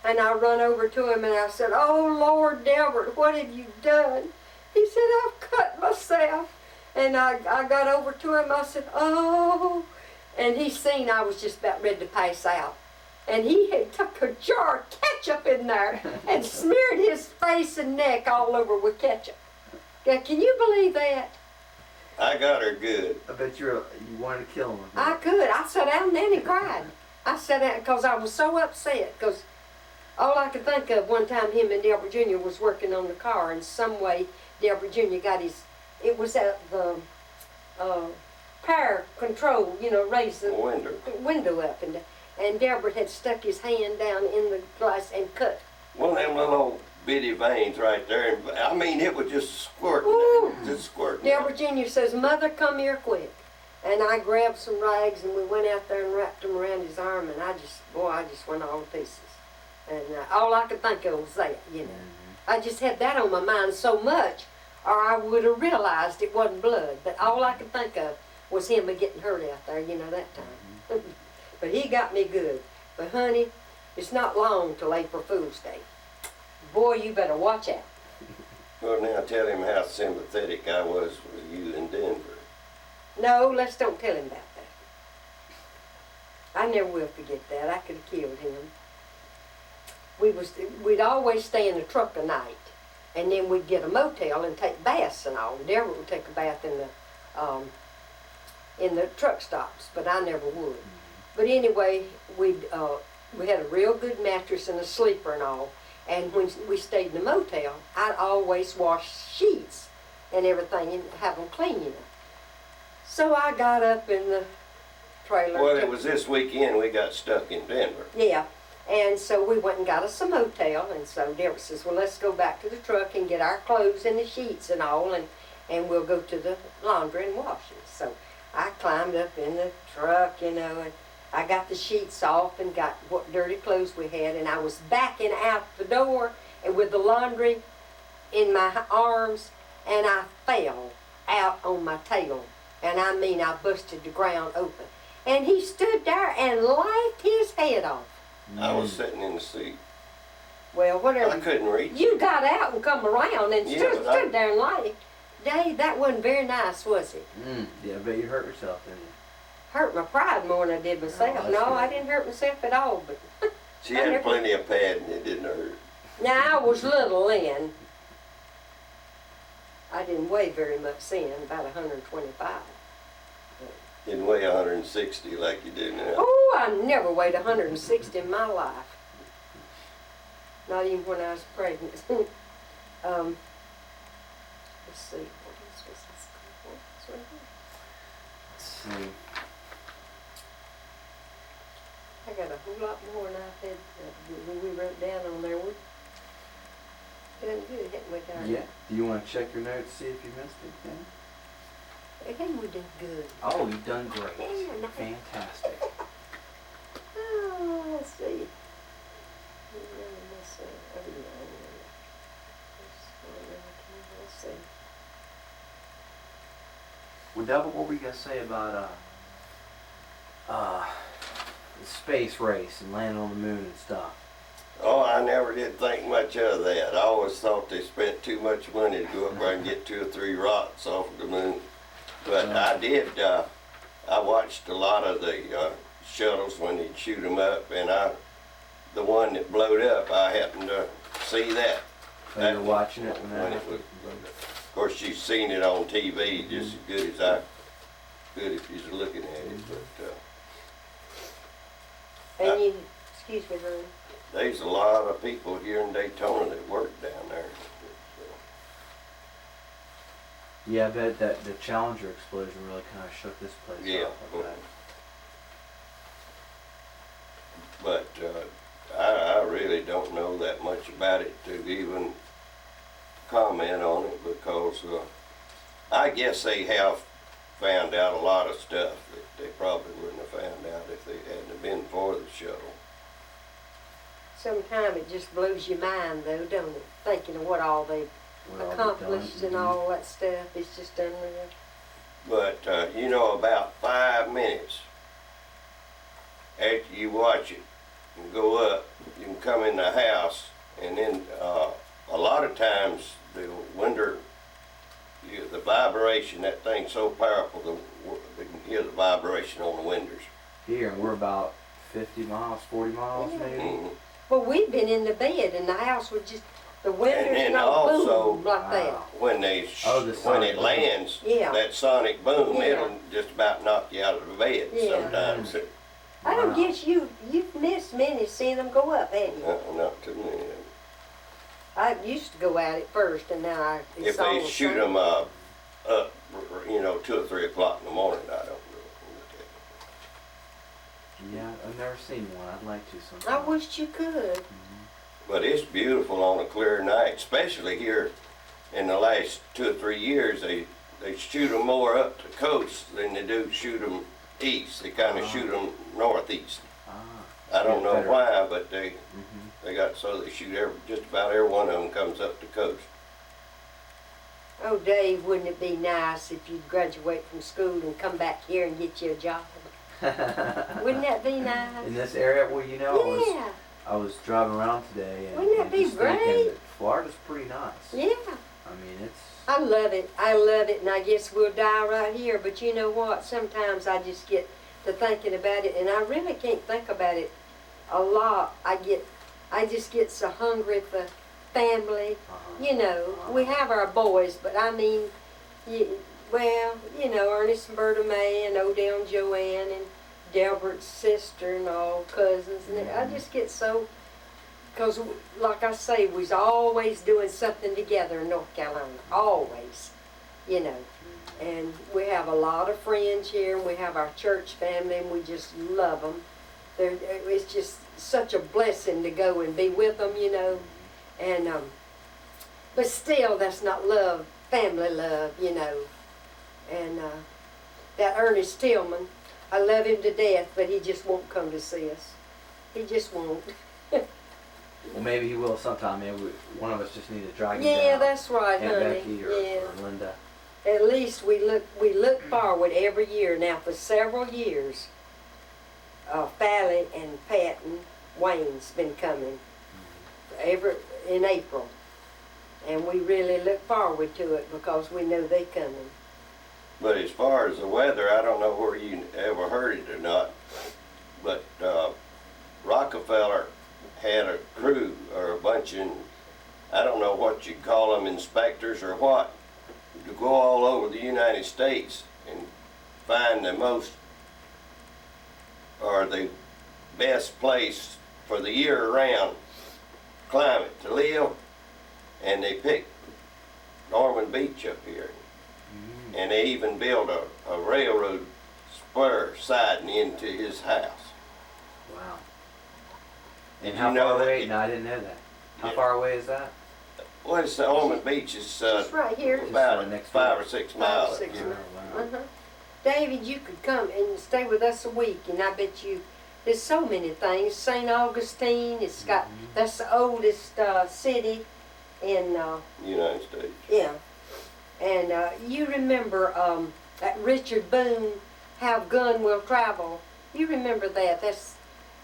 And I run over to him, and I said, oh, Lord Delbert, what have you done? He said, I've cut myself. And I got over to him. I said, oh. And he seen I was just about ready to pass out. And he had took a jar of ketchup in there and smeared his face and neck all over with ketchup. Now, can you believe that? I got her good. I bet you wanted to kill him. I could. I sat down then and cried. I sat down because I was so upset, because all I could think of one time, him and Delbert Jr. was working on the car, and some way Delbert Jr. got his, it was at the power control, raised the window up, and Delbert had stuck his hand down in the glass and cut. One of them little old bitty veins right there. I mean, it was just squirting. Just squirting. Delbert Jr. says, Mother, come here quick. And I grabbed some rags, and we went out there and wrapped them around his arm, and I just went all to pieces. And all I could think of was that, I just had that on my mind so much, or I would have realized it wasn't blood. But all I could think of was him getting hurt out there, that time. But he got me good. But honey, it's not long till April Fool's Day. Boy, you better watch out. Well, now tell him how sympathetic I was with you in Denver. No, let's don't tell him about that. I never will forget that. I could have killed him. We'd always stay in the truck a night, and then we'd get a motel and take baths and all. Delbert would take a bath in the truck stops, but I never would. But anyway, we had a real good mattress and a sleeper and all, And when we stayed in the motel, I'd always wash sheets and everything and have them clean, you know. So I got up in the trailer. Well, it was this weekend we got stuck in Denver. Yeah. And so we went and got us a motel, and so Delbert says, well, let's go back to the truck and get our clothes and the sheets and all, and we'll go to the laundry and wash it. So I climbed up in the truck, you know, and I got the sheets off and got what dirty clothes we had, and I was backing out the door and with the laundry in my arms, and I fell out on my tail. And I mean, I busted the ground open. And he stood there and laughed his head off. I was sitting in the seat. Well, whatever. I couldn't reach. You got out and come around and Yeah, stood there and laughed. Dave, that wasn't very nice, was it? Yeah, I bet you hurt yourself, didn't you? Hurt my pride more than I did myself. Oh, No, good. I didn't hurt myself at all. But She had plenty of padding, it didn't hurt. now, I was little then. I didn't weigh very much then, about 125. Didn't weigh 160 like you do now. Oh, I never weighed 160 in my life. Not even when I was pregnant. Let's see. What else was this? What's right here? Let's see. I got a whole lot more than I had when we wrote down on there. We done good, hadn't we, darling? Yeah. Do you want to check your notes, see if you missed anything? Again, we done good. Oh, you've done great. Yeah, nice. Fantastic. Oh, let's see. Let's see. Well, Delbert, what were you gonna say about the space race and landing on the moon and stuff? Oh, I never did think much of that. I always thought they spent too much money to go up there and get 2 or 3 rocks off of the moon. But I did, I watched a lot of the shuttles when they'd shoot them up, and the one that blowed up, I happened to see that. So you're watching it when that it happened? was, of course, you've seen it on TV just as good if you're looking at it. But And you, excuse me, honey. there's a lot of people here in Daytona that work down there. Yeah, I bet that the Challenger explosion really kind of shook this place Yeah. up. I bet. But I really don't know that much about it to even comment on it, because I guess they have found out a lot of stuff that they probably wouldn't have found out if they hadn't have been for the shuttle. Sometimes it just blows your mind, though, don't it? Thinking of what all they've What all they've accomplished done. and all that stuff. It's just unreal. But you know, about 5 minutes after you watch it and go up, you can come in the house, and then a lot of times the window, the vibration, that thing's so powerful, they can hear the vibration on the windows. Here, and we're about 50 miles, 40 miles Yeah. maybe. Mhm. Well, we've been in the bed, and the house would just, the windows then and all also- boom like that. Wow. When they Oh, the when sonic it boom. lands, Yeah. that sonic boom, Yeah. it'll just about knock you out of the bed Yeah. sometimes. I don't Wow. guess you've missed many seeing them go up, haven't you? Not too many. I used to go at it first, and now it's If all they the shoot same. them up, you know, 2 or 3 o'clock in the morning, I don't know. Yeah, I've never seen one. I'd like to sometime. I wished you could. But it's beautiful on a clear night, especially here in the last 2 or 3 years. They shoot them more up the coast than they do shoot them east. They kind of shoot them northeast. Ah. I don't know Better. why, but they Mm-hmm. got so they shoot just about every one of them comes up the coast. Oh, Dave, wouldn't it be nice if you'd graduate from school and come back here and get you a job? Wouldn't that be nice? In this area, well, you know, Yeah, I was driving around today and, Wouldn't that and be just thinking great? that Florida's pretty nice. yeah. I mean, it's I love it. I love it, and I guess we'll die right here. But you know what? Sometimes I just get to thinking about it, and I really can't think about it a lot. I just get so hungry for family. You know, we have our boys, but I mean, Ernest and Berta Mae and Odell and Joanne and Delbert's sister and all cousins, and I just get so Because, like I say, we's always doing something together in North Carolina. Always, you know. And we have a lot of friends here, and we have our church family, and we just love them. It's just such a blessing to go and be with them, you know. And but still, that's not love, family love, you know. And that Ernest Tillman, I love him to death, but he just won't come to see us. He just won't. Well, maybe he will sometime. Maybe one of us just need to drag him Yeah, down. that's right, Aunt honey. Becky Yeah. or Linda. At least we look forward every year now for several years. Fally and Patton Wayne's been coming in April, and we really look forward to it because we know they coming. But as far as the weather, I don't know where you ever heard it or not, but Rockefeller had a crew or a bunch of, I don't know what you call them, inspectors or what, to go all over the United States and find the most or the best place for the year-round climate to live, and they picked Norman Beach up here. And they even built a railroad spur siding into his house. Wow. Did And you how know far that? away? No, I didn't know that. How Yeah. far away is that? Well, it's the Norman Beach is Just right here. about Just next 5 door. or 6 5 or miles. 6 Yeah. miles. Wow. Uh-huh. David, you could come and stay with us a week, and I bet you there's so many things. St. Augustine, it's got that's the oldest city in United States. yeah. And you remember that Richard Boone, How Gun Will Travel. You remember that? That's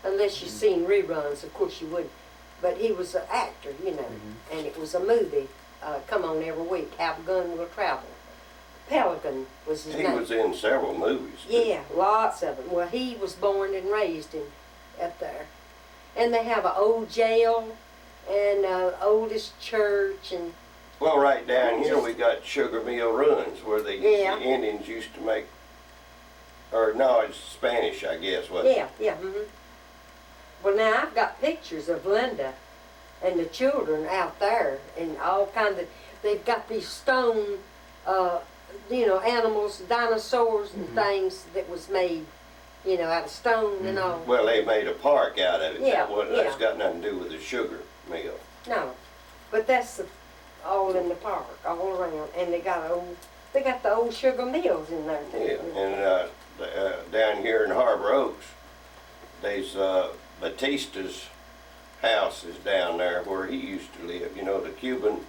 unless you've seen reruns, of course you wouldn't. But he was an actor, you know, and it was a movie. Come on every week. How Gun Will Travel. Pelican was his He name. was in several movies. Yeah, lots of them. Well, he was born and raised up there. And they have an old jail and oldest church and Well, right down here we got Sugar Mill Ruins where the Yeah. Indians used to make, or no, it's Spanish, I guess. Wasn't it? yeah. Well, now I've got pictures of Linda and the children out there and all kinds of. They've got these stone, animals, dinosaurs and things that was made, out of stone and all. Well, they made a park out of it. Yeah, That's yeah. got nothing to do with the sugar mill. No, but that's all in the park, all around, and they got the old sugar mills in there too. Yeah, and down here in Harbor Oaks, there's Batista's house is down there where he used to live. You know, the Cuban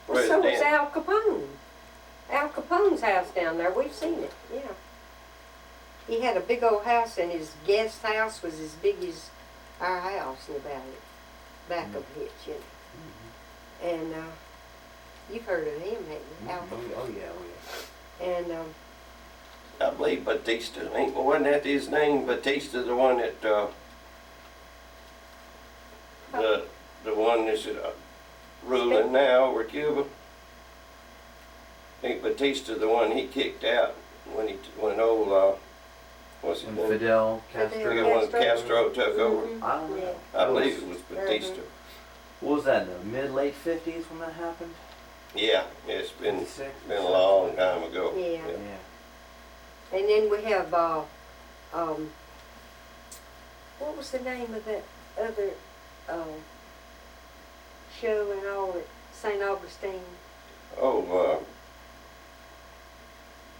Well, so was president. Al Capone. Al Capone's house down there, we've seen it, yeah. He had a big old house, and his guest house was as big as our house in the valley, back of Hitch, you know. And you've heard of him, haven't you? Al Capone. Oh yeah. And I believe Batista. Wasn't that his name? Batista, the one that the one that's ruling now over Cuba. I think Batista, the one he kicked out when old what's his When name? Fidel Castro. Yeah, when Castro took over. I don't know. Yeah. I believe it was Batista. What was that? In the mid-late 50s when that happened? Yeah, it's been 56? a long time ago. Yeah. Yeah. And then we have, what was the name of that other show and all at St. Augustine? Oh,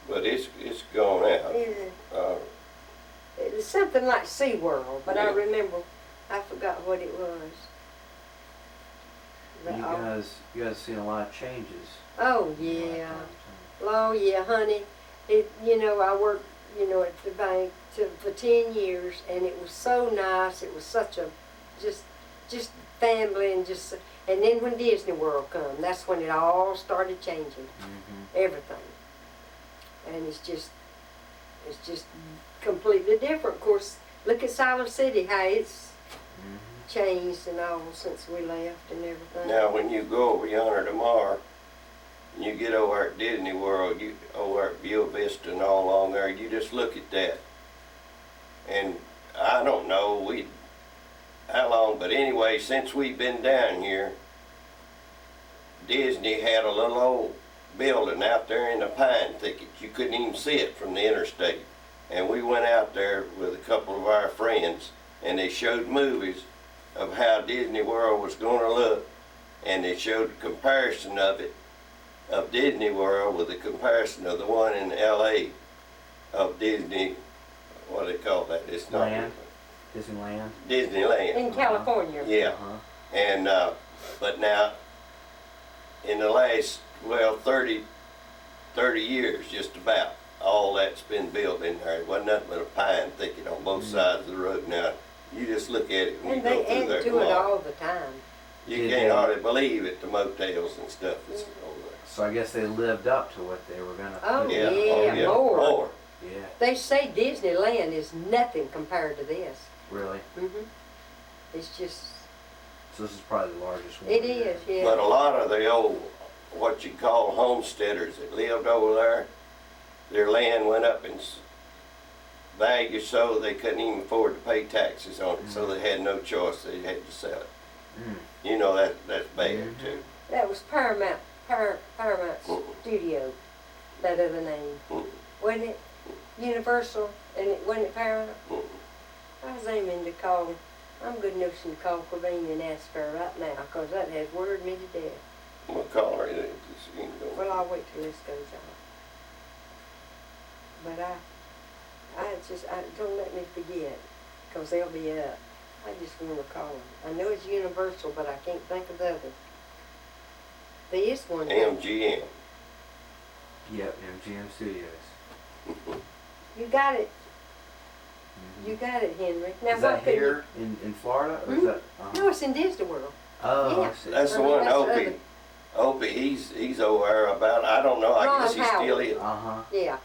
but it's gone out. Yeah. It was something like SeaWorld, but I Yeah. remember, I forgot what it was. But, You guys seen a lot of changes. oh, yeah. Oh, yeah, honey. I worked, at the bank for 10 years, and it was so nice. It was such a, just family and and then when Disney World come, that's when it all started changing, everything. And it's just completely different. Of course, look at Siler City, how it's changed and all since we left and everything. Now, when you go over yonder tomorrow, and you get over at Disney World, over at Buena Vista and all along there, you just look at that. And I don't know, how long, but anyway, since we've been down here, Disney had a little old building out there in the pine thicket. You couldn't even see it from the interstate. And we went out there with a couple of our friends, and they showed movies of how Disney World was going to look, and they showed a comparison of it, of Disney World with a comparison of the one in L.A. of Disney, what do they call that? It's not Land? Disneyland? Disneyland. In California. Yeah. Uh-huh. And, but now, in the last, well, 30 years, just about, all that's been built in there. It wasn't nothing but a pine thicket on both sides of the road. Now, you just look at it when And you go they through there add to it tomorrow. all the time. You Did can't they- hardly believe it, the motels and stuff that's over there. So I guess they lived up to what they were gonna Oh, put Yeah, in. oh yeah, yeah, more. more. Yeah, They say Disneyland is nothing compared to this. really. It's just, So this is probably the largest one. it is, yeah. But a lot of the old, what you call homesteaders that lived over there, their land went up in value so they couldn't even afford to pay taxes on it, so they had no choice, they had to sell it. Mm. You know, that's bad too. That was Paramount Studio, that other name. Wasn't it? Universal, and it wasn't it Paramount? I was aiming to call, I'm good enough to call Queen and ask her right now, because that has worried me to death. What color is it? You can go. Well, I'll wait till this goes off. But don't let me forget, because they'll be up. I just want to call them. I know it's Universal, but I can't think of the other. There is one. MGM. Yep, MGM Studios. You got it. Mhm. You got it, Henry. Now, Is what that could here in Florida, or is Mhm. that? No, it's in Disney World. Oh, Yeah. I see. That's the Uh-huh, one, that's the Opie. Opie, he's over there about, I don't know, I Ron guess he still Howard. is. Uh-huh. Yeah.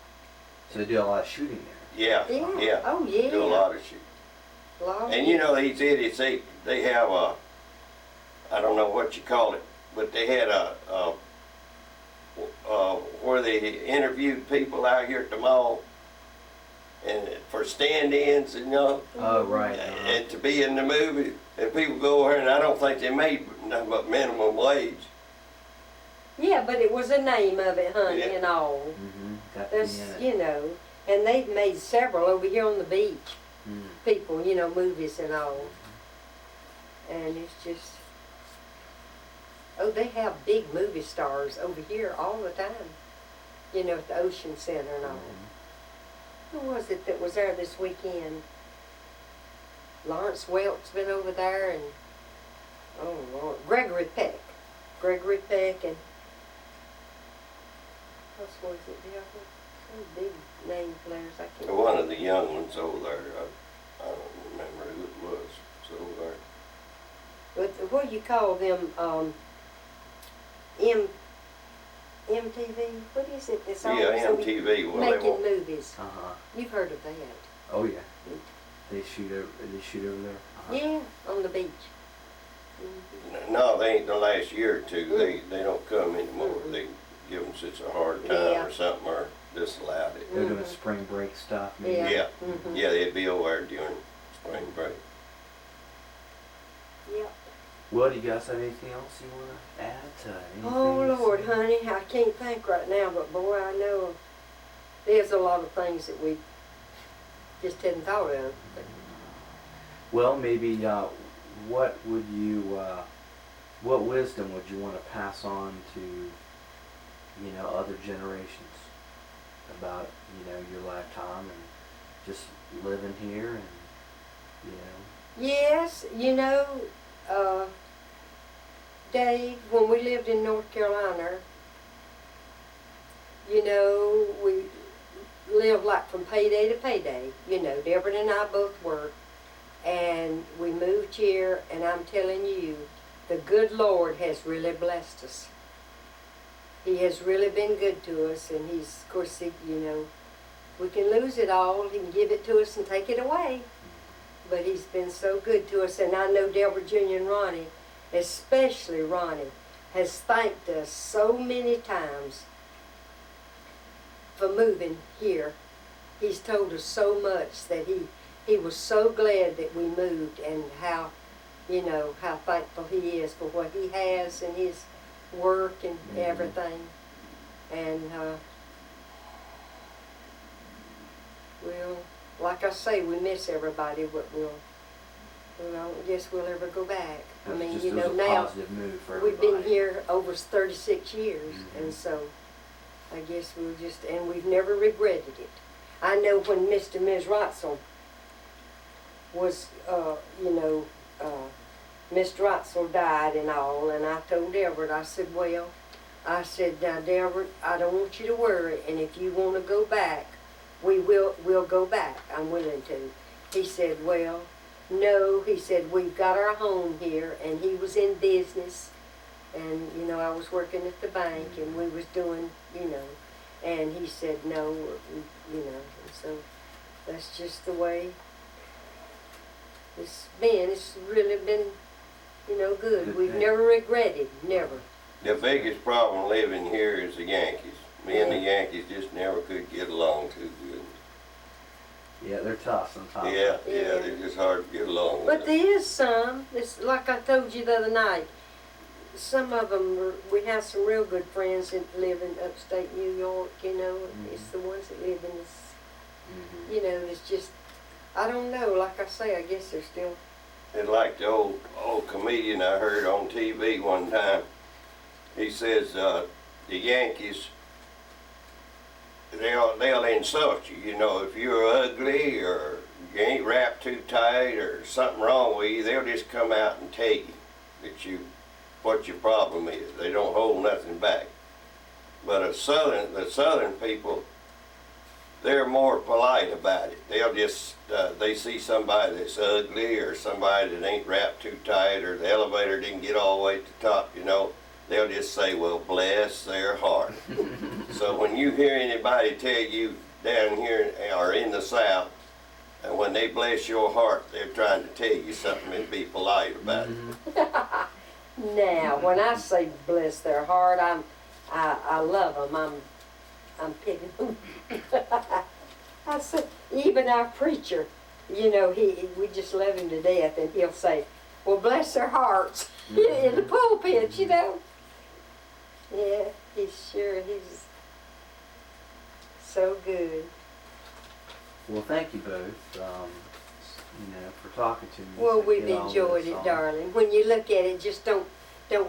So they do a lot of shooting there. Yeah, Yeah. yeah. Oh, yeah. Do a lot of shit. Lot. And you know, these idiots, they have a, I don't know what you call it, but they had where they interviewed people out here at the mall, and for stand-ins, and you know, Oh, right. Uh-huh. and to be in the movie, and people go over here, and I don't think they made nothing but minimum wage. Yeah, but it was a name of it, honey, Yeah. and all. Mm-hmm. Got to be That's, in it. you know, and they've made several over here on the beach. Mm. People, you know, movies and all. And it's just, oh, they have big movie stars over here all the time. You know, at the Ocean Center and all. Mhm. Who was it that was there this weekend? Lawrence Welk's been over there, and oh Lord, Gregory Peck and what was it? The other some big name players I can't. One of the young ones over there, I don't remember who it was, it's over there. But what do you call them? MTV. What is it? It's Yeah, always MTV, well, they making won't, movies. Uh-huh. You've heard of that? Oh, yeah. They shoot over there? Uh-huh. Yeah, on the beach. Mhm. no, they ain't the last year or two, Mm. they don't come anymore, Mm-mm. they give them such a hard time Yeah. or something, or disallowed it. They're doing Mhm. spring break stuff, maybe? Yeah. Yeah, Mhm. yeah, they'd be over there during spring break. Yep. Well, do you guys have anything else you want to add to anything? Oh you Lord, said? honey, I can't think right now, but boy, I know there's a lot of things that we just hadn't thought of. Well, maybe what would you, what wisdom would you want to pass on to, you know, other generations about, you know, your lifetime and just living here and, you know? Yes, you know, Dave, when we lived in North Carolina, you know, we lived like from payday to payday. You know, Delbert and I both worked, and we moved here, and I'm telling you, the good Lord has really blessed us. He has really been good to us, and he's, of course, you know, we can lose it all, he can give it to us and take it away. But he's been so good to us, and I know Delbert Jr. and Ronnie, especially Ronnie, has thanked us so many times for moving here. He's told us so much that he was so glad that we moved, and how you know, how thankful he is for what he has and his work and everything. And, well, like I say, we miss everybody, but I don't guess we'll ever go back. I mean, Just you know, was a now positive move for we've been everybody. here over 36 years, and so I guess we'll just, and we've never regretted it. I know when Mr. and Ms. Wrightsell was, you know, Mr. Wrightsell died and all, and I told Delbert, I said, well, I said, now Delbert, I don't want you to worry, and if you want to go back, we'll go back. I'm willing to. He said, well, no, he said, we've got our home here, and he was in business, and, you know, I was working at the bank, and we was doing, you know, and he said, no, you know, and so that's just the way it's been. It's really been, you know, good. We've never regretted, never. The biggest problem living here is the Yankees. Me and the Yankees just never could get along too good. Yeah, they're tough sometimes. Yeah, they're just hard to get along with. But there is some, it's like I told you the other night, some of them, we have some real good friends that live in upstate New York, you know. It's the ones that live in this, you know, it's just, I don't know, like I say, I guess they're still. And like the old comedian I heard on TV one time, he says the Yankees, they'll insult you, you know, if you're ugly or you ain't wrapped too tight or something wrong with you, they'll just come out and tell you that what your problem is. They don't hold nothing back. But the southern people, they're more polite about it. They'll just, they see somebody that's ugly or somebody that ain't wrapped too tight or the elevator didn't get all the way to the top, you know, they'll just say, well, bless their heart. So when you hear anybody tell you down here or in the South, and when they bless your heart, they're trying to tell you something and be polite about it. Now, when I say bless their heart, I love them. I'm picking them. I said, even our preacher, you know, we just love him to death, and he'll say, well, bless their hearts in the pulpit, you know. Yeah, he's so good. Well, thank you both, you know, for talking to me. Well, to we've get all enjoyed this it, on. darling. When you look at it, just don't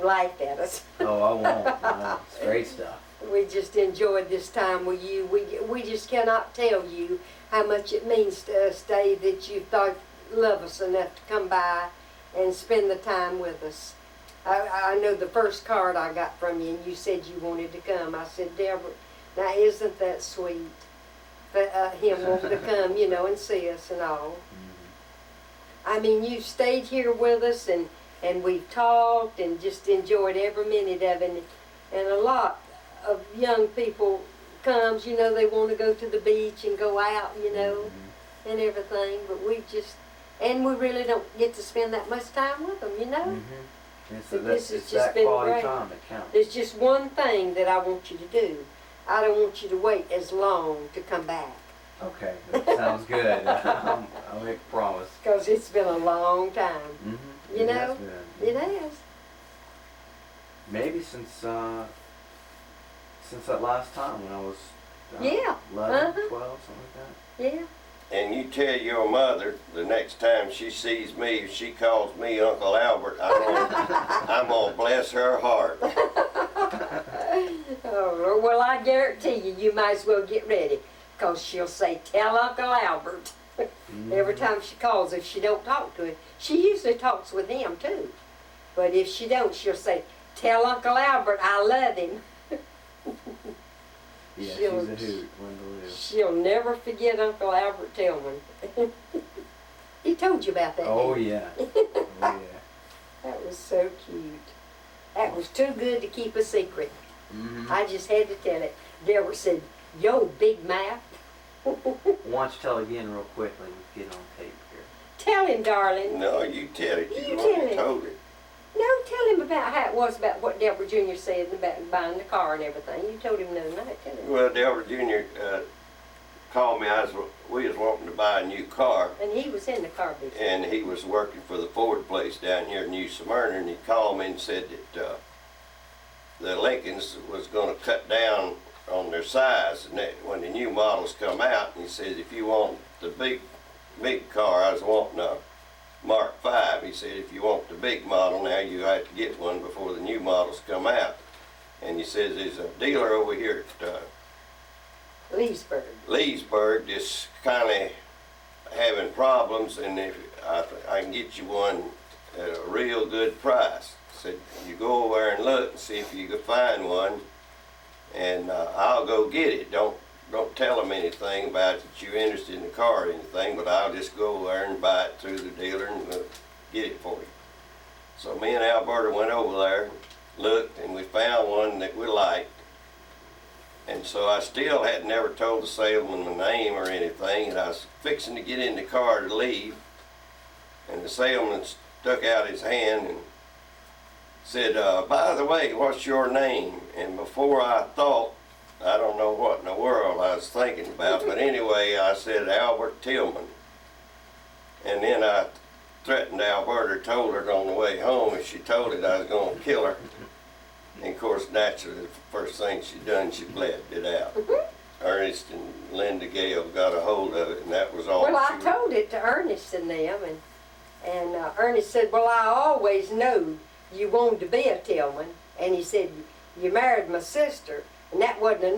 laugh at us. Oh, I won't. No, it's great stuff. We just enjoyed this time with you. We just cannot tell you how much it means to us, Dave, that you love us enough to come by and spend the time with us. I know the first card I got from you, and you said you wanted to come. I said, Delbert, now isn't that sweet? Him wanting to come, you know, and see us and all. I mean, you've stayed here with us, and we've talked and just enjoyed every minute of it. And a lot of young people comes, you know, they want to go to the beach and go out, you know, and everything. But we really don't get to spend that much time with them, you know. And so This has it's just that been quality great. time that counts. There's just one thing that I want you to do. I don't want you to wait as long to come back. Okay, that sounds good. I'll make a promise. Because it's been a long time. You It know? has been. It has. Maybe since that last time when I was Yeah. 11, 12, something like that. Yeah. And you tell your mother the next time she sees me, if she calls me Uncle Albert, I'm gonna bless her heart. Oh, well, I guarantee you might as well get ready. Because she'll say, tell Uncle Albert. Every time she calls, if she don't talk to him. She usually talks with him, too. But if she don't, she'll say, tell Uncle Albert I love him. Yeah, She'll- she's a hoot, Linda Lou. She'll never forget Uncle Albert Tillman. He told you about that. Oh didn't he? yeah. Oh yeah. That was so cute. That was too good to keep a secret. I just had to tell it. Delbert said, yo, big mouth. Why don't you tell again real quickly? We get on tape here. Tell him, darling. No, you tell it. You You tell already it. told it. No, tell him about how it was about what Delbert Jr. said about buying the car and everything. You told him the other night. Tell him. Well, Delbert Jr., called me. We was wanting to buy a new car, And he was in the car business. and he was working for the Ford place down here in New Smyrna, and he called me and said that the Lincolns was going to cut down on their size, and that when the new models come out, and he said if you want the big car, I was wanting a Mark V. He said if you want the big model now, you have to get one before the new models come out. And he says there's a dealer over here at Leesburg just kind of having problems, and if I can get you one at a real good price. Said you go over there and look and see if you can find one, and I'll go get it. Don't tell them anything about it, that you're interested in the car or anything, but I'll just go over there and buy it through the dealer and get it for you. So me and Alberta went over there, looked, and we found one that we liked. And so I still had never told the salesman my name or anything, and I was fixing to get in the car to leave, and the salesman stuck out his hand and said, by the way, what's your name? And before I thought, I don't know what in the world I was thinking about, but anyway, I said Albert Tillman. And then I threatened Alberta, told her on the way home if she told it I was going to kill her. And of course, naturally, the first thing she done, she blabbed it out. Ernest and Linda Gale got a hold of it, and that was all. Well, I told it to Ernest and them, and Ernest said, well, I always knew you wanted to be a Tillman. And he said, you married my sister, and that wasn't enough.